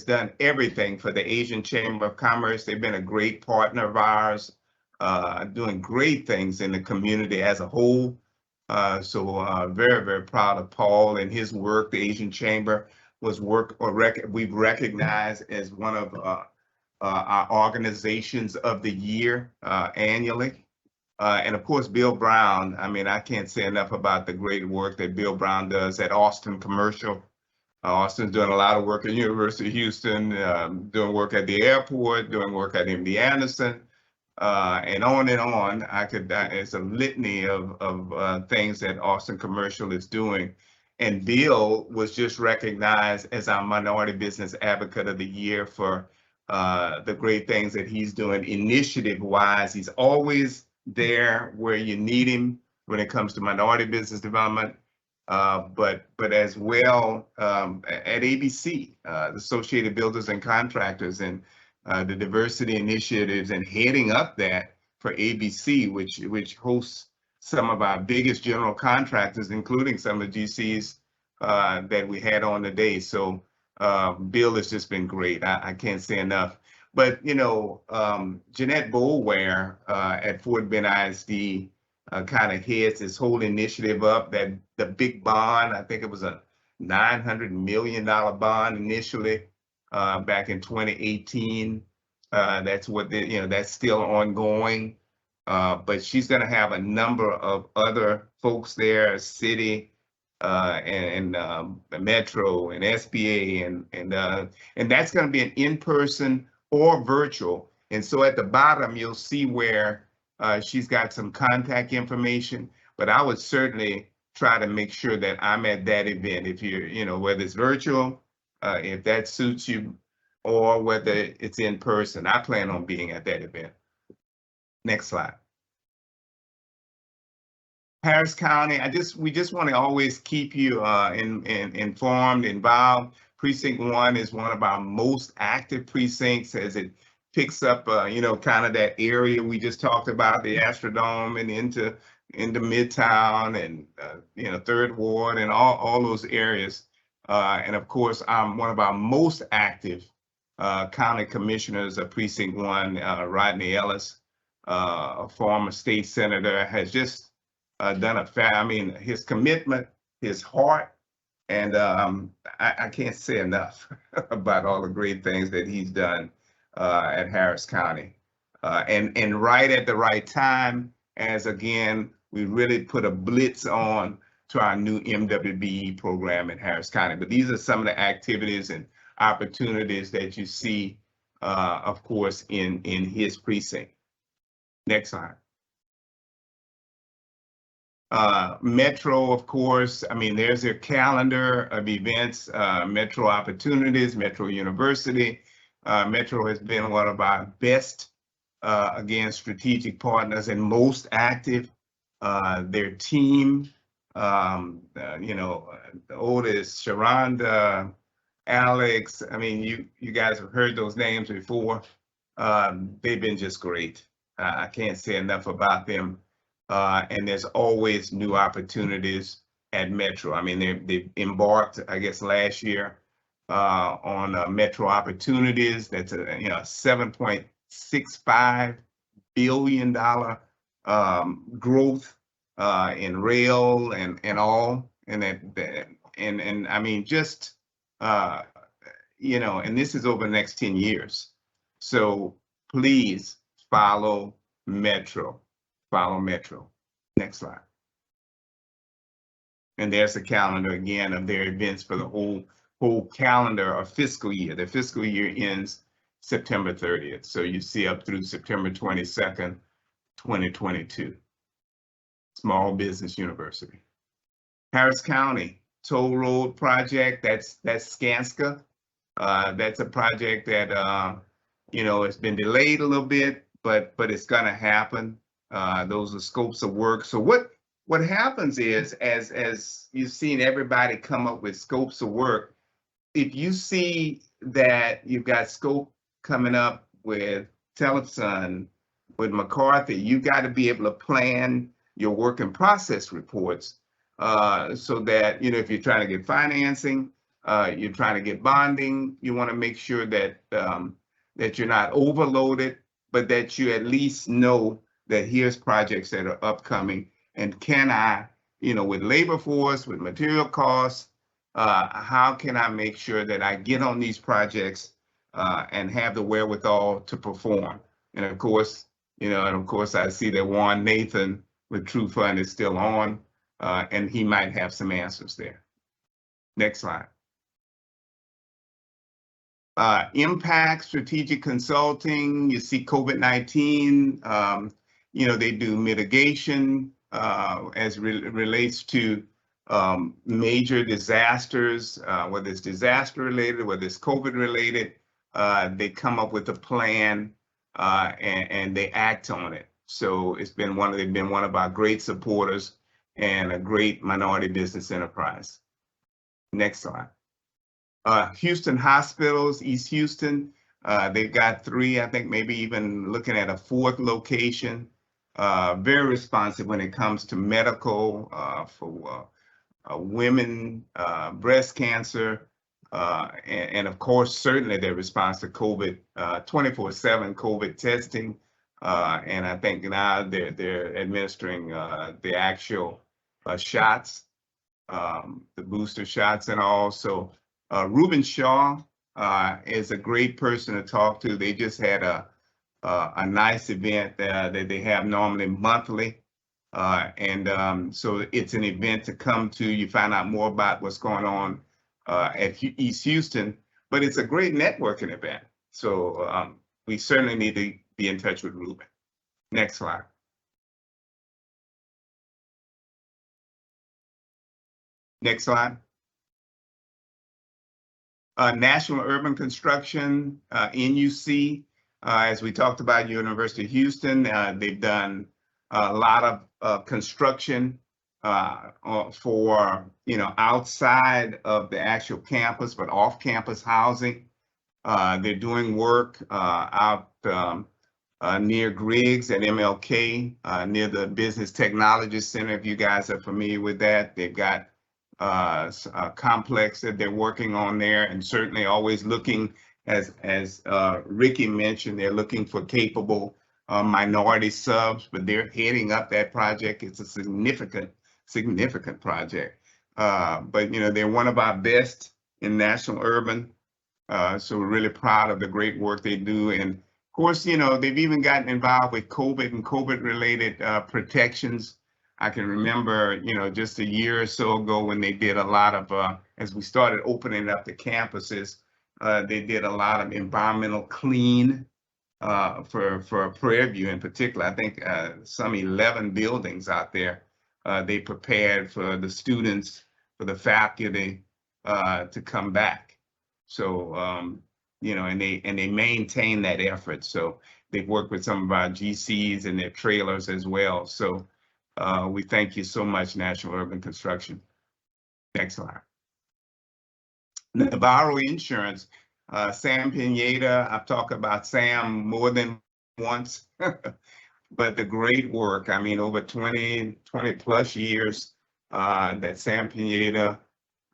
done everything for the Asian Chamber of Commerce. They've been a great partner of ours. doing great things in the community as a whole. Very, very proud of Paul and his work. The Asian Chamber was we've recognized as one of our organizations of the year annually. And of course, Bill Brown. I mean, I can't say enough about the great work that Bill Brown does at Austin Commercial. Austin's doing a lot of work at University of Houston, doing work at the airport, doing work at MD Anderson, and on and on. It's a litany of things that Austin Commercial is doing. And Bill was just recognized as our Minority Business Advocate of the Year for the great things that he's doing initiative-wise. He's always there where you need him when it comes to minority business development, but as well at ABC, the Associated Builders and Contractors, and the diversity initiatives, and heading up that for ABC, which hosts some of our biggest general contractors, including some of the GCs that we had on today. So Bill has just been great. I can't say enough. But, you know, Jeanette Boulware at Fort Bend ISD kind of heads this whole initiative up, that the big bond. I think it was a $900 million bond initially back in 2018. That's what that's still ongoing. But she's going to have a number of other folks there, city and the Metro and SBA, and that's going to be an in-person or virtual. And so at the bottom, you'll see where she's got some contact information, but I would certainly try to make sure that I'm at that event. If you're, whether it's virtual, if that suits you, or whether it's in person, I plan on being at that event. Next slide. Harris County, we just want to always keep you informed, involved. Precinct 1 is one of our most active precincts as it picks up, kind of that area we just talked about, the Astrodome, and into Midtown and, Third Ward and all those areas. And of course, I'm one of our most active county commissioners of Precinct 1, Rodney Ellis, a former state senator, has just done his commitment, his heart, and I can't say enough about all the great things that he's done at Harris County. And right at the right time, as again, we really put a blitz on to our new MWBE program at Harris County. But these are some of the activities and opportunities that you see, of course, in his precinct. Next slide. Metro, of course, there's a calendar of events, Metro Opportunities, Metro University. Metro has been one of our best, again, strategic partners and most active. Their team, Otis, Sharonda, Alex, you guys have heard those names before. They've been just great. I can't say enough about them. And there's always new opportunities at Metro. They embarked, I guess, last year on Metro Opportunities. That's a $7.65 billion growth in rail and all, and and this is over the next 10 years. So please follow Metro. Follow Metro. Next slide. And there's the calendar again of their events for the whole calendar of fiscal year. The fiscal year ends September 30th. So you see up through September 22nd, 2022. Small Business University. Harris County Toll Road Project, that's Skanska. That's a project that, it's been delayed a little bit, but it's gonna happen. Those are scopes of work. So what happens is, as you've seen everybody come up with scopes of work, if you see that you've got scope coming up with Telesun, with McCarthy, you got to be able to plan your work in process reports so that, if you're trying to get financing, you're trying to get bonding, you want to make sure that that you're not overloaded, but that you at least know that here's projects that are upcoming, and can I, with labor force, with material costs, how can I make sure that I get on these projects and have the wherewithal to perform? And of course, I see that Juan Nathan with Trufund is still on, and he might have some answers there. Next slide. Impact Strategic Consulting, you see COVID-19, they do mitigation as relates to major disasters, whether it's disaster related, whether it's COVID related, they come up with a plan and they act on it. So they've been one of our great supporters and a great minority business enterprise. Next slide. Houston Hospitals, East Houston, they've got 3, I think maybe even looking at a 4th location. Very responsive when it comes to medical for women, breast cancer, and of course, certainly their response to COVID, 24/7 COVID testing. And I think now they're administering the actual shots, the booster shots and all. So Ruben Shaw is a great person to talk to. They just had a nice event that they have normally monthly. So it's an event to come to. You find out more about what's going on at East Houston, but it's a great networking event. So we certainly need to be in touch with Ruben. Next slide. Next slide. National Urban Construction, NUC, as we talked about, University of Houston, they've done a lot of construction for, outside of the actual campus, but off-campus housing. They're doing work out near Griggs at MLK, near the Business Technology Center. If you guys are familiar with that, they've got a complex that they're working on there, and certainly always looking, as Ricky mentioned, they're looking for capable minority subs, but they're heading up that project. It's a significant project. But they're one of our best in national urban. So we're really proud of the great work they do. And of course, they've even gotten involved with COVID and COVID related protections. I can remember, just a year or so ago when they did a lot of, as we started opening up the campuses, they did a lot of environmental clean for Prairie View in particular. I think some 11 buildings out there, they prepared for the students, for the faculty to come back. So, and they maintain that effort. So they've worked with some of our GCs and their trailers as well. So we thank you so much, National Urban Construction. Next slide. Navarro Insurance, Sam Pineda. I've talked about Sam more than once, but the great work, I mean, over 20 plus years that Sam Pineda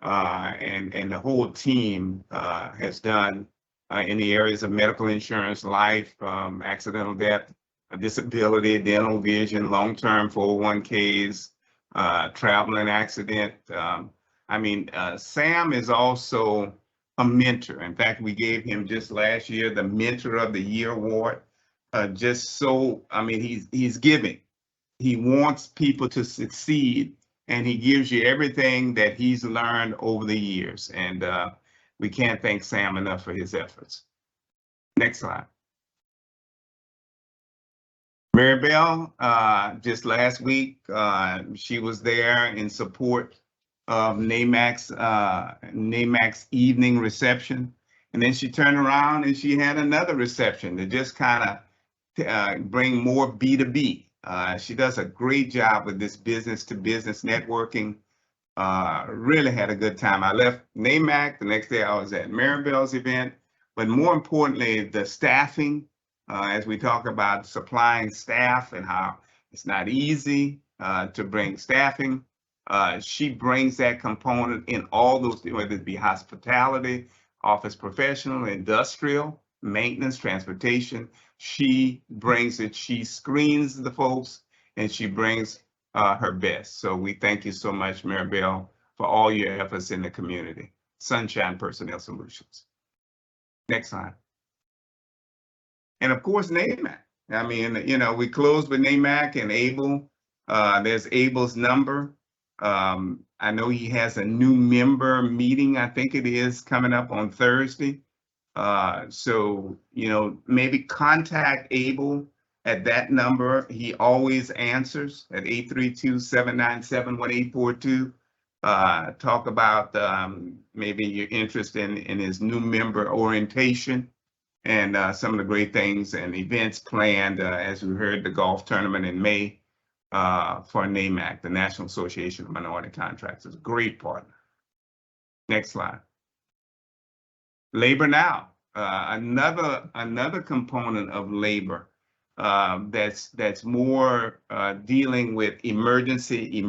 and the whole team has done in the areas of medical insurance, life, accidental death, disability, dental, vision, long-term 401ks, travel and accident. Sam is also a mentor. In fact, we gave him just last year the Mentor of the Year award. He's giving. He wants people to succeed, and he gives you everything that he's learned over the years. And we can't thank Sam enough for his efforts. Next slide. Maribel, just last week, she was there in support of NAMAC's evening reception. And then she turned around and she had another reception to just kind of bring more B2B. She does a great job with this business to business networking. Really had a good time. I left NAMAC, the next day I was at Maribel's event, but more importantly, the staffing, as we talk about supplying staff and how it's not easy to bring staffing. She brings that component in all those, whether it be hospitality, office professional, industrial, maintenance, transportation. She brings it. She screens the folks and she brings her best. So we thank you so much, Maribel, for all your efforts in the community. Sunshine Personnel Solutions. Next slide. And of course, NAMAC. I mean, you know, we closed with NAMAC and Abel. There's Abel's number. I know he has a new member meeting, I think it is, coming up on Thursday. So, you know, maybe contact Abel at that number. He always answers at 832-797-1842. Talk about maybe your interest in his new member orientation and some of the great things and events planned, as we heard, the golf tournament in May for NAMAC, the National Association of Minority Contractors. Great partner. Next slide. Labor Now, another component of labor that's more dealing with emergency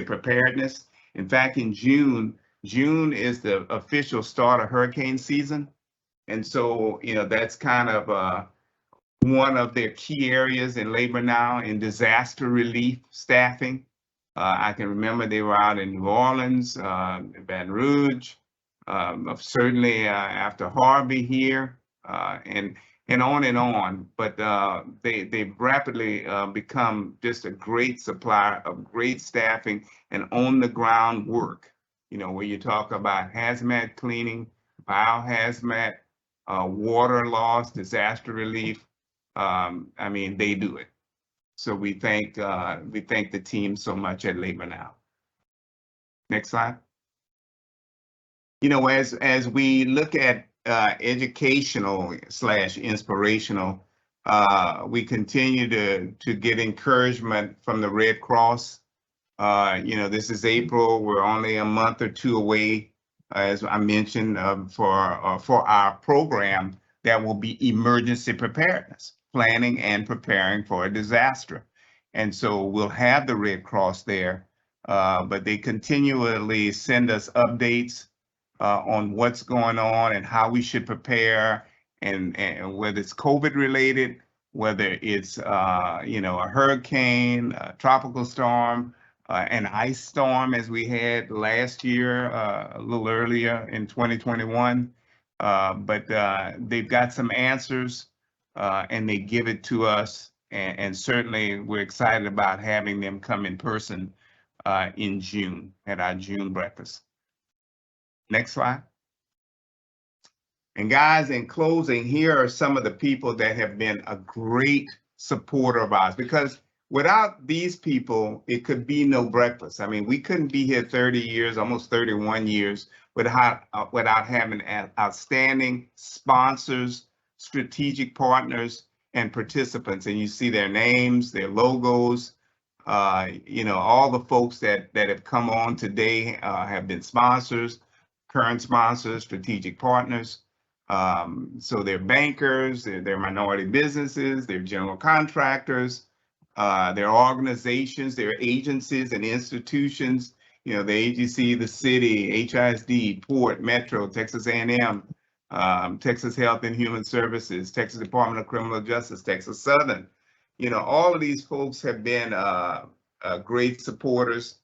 preparedness. In fact, in June is the official start of hurricane season. And so, you know, that's kind of one of their key areas in Labor Now in disaster relief staffing. I can remember they were out in New Orleans, Baton Rouge, certainly after Harvey here, and on and on. But they've rapidly become just a great supplier of great staffing and on the ground work. You know, where you talk about hazmat cleaning, biohazmat, water loss, disaster relief. I mean, they do it. So we thank the team so much at Labor Now. Next slide. You know, as we look at educational / inspirational, we continue to get encouragement from the Red Cross. You know, this is April. We're only a month or two away, as I mentioned, for our program that will be emergency preparedness, planning and preparing for a disaster. And so we'll have the Red Cross there, but they continually send us updates on what's going on and how we should prepare, and whether it's COVID related, whether it's you know, a hurricane, a tropical storm, an ice storm as we had last year, a little earlier in 2021. But they've got some answers and they give it to us. And certainly we're excited about having them come in person in June at our June breakfast. Next slide. And guys, in closing, here are some of the people that have been a great supporter of ours, because without these people, it could be no breakfast. I mean, we couldn't be here 30 years, almost 31 years, without having outstanding sponsors, strategic partners, and participants. And you see their names, their logos. You know, all the folks that have come on today have been sponsors, current sponsors, strategic partners. So they're bankers, they're minority businesses, they're general contractors, they're organizations, they're agencies and institutions. You know, the AGC, the city, HISD, Port, Metro, Texas A&M, Texas Health and Human Services, Texas Department of Criminal Justice, Texas Southern. You know, all of these folks have been great supporters.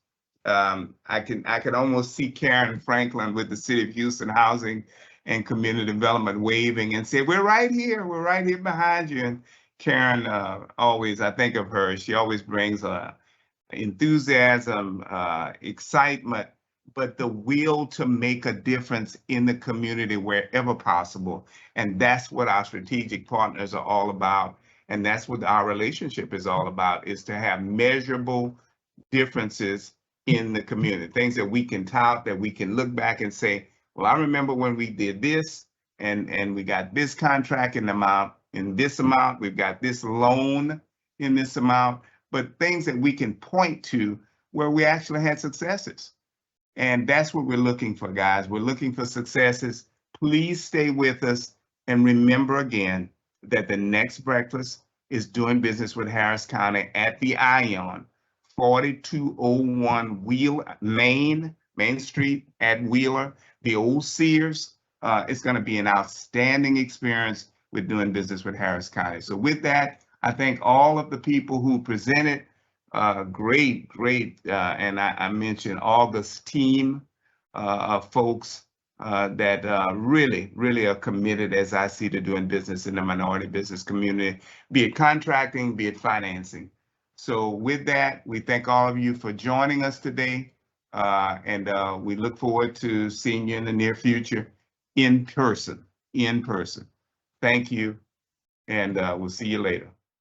I can almost see Karen Franklin with the City of Houston Housing and Community Development waving and say, we're right here behind you. And Karen, always, I think of her, she always brings enthusiasm, excitement, but the will to make a difference in the community wherever possible. And that's what our strategic partners are all about. And that's what our relationship is all about, is to have measurable differences in the community, things that we can tout, that we can look back and say, well, I remember when we did this and we got this contract in this amount, we've got this loan in this amount, but things that we can point to where we actually had successes. And that's what we're looking for, guys. We're looking for successes. Please stay with us. And remember again that the next breakfast is doing business with Harris County at the Ion, 4201 Main Street at Wheeler, the old Sears. It's going to be an outstanding experience. with doing business with Harris County. So with that, I thank all of the people who presented. Great, and I mentioned August's team of folks that really are committed, as I see, to doing business in the minority business community, be it contracting, be it financing. So with that, we thank all of you for joining us today, and we look forward to seeing you in the near future in person. Thank you, and we'll see you later.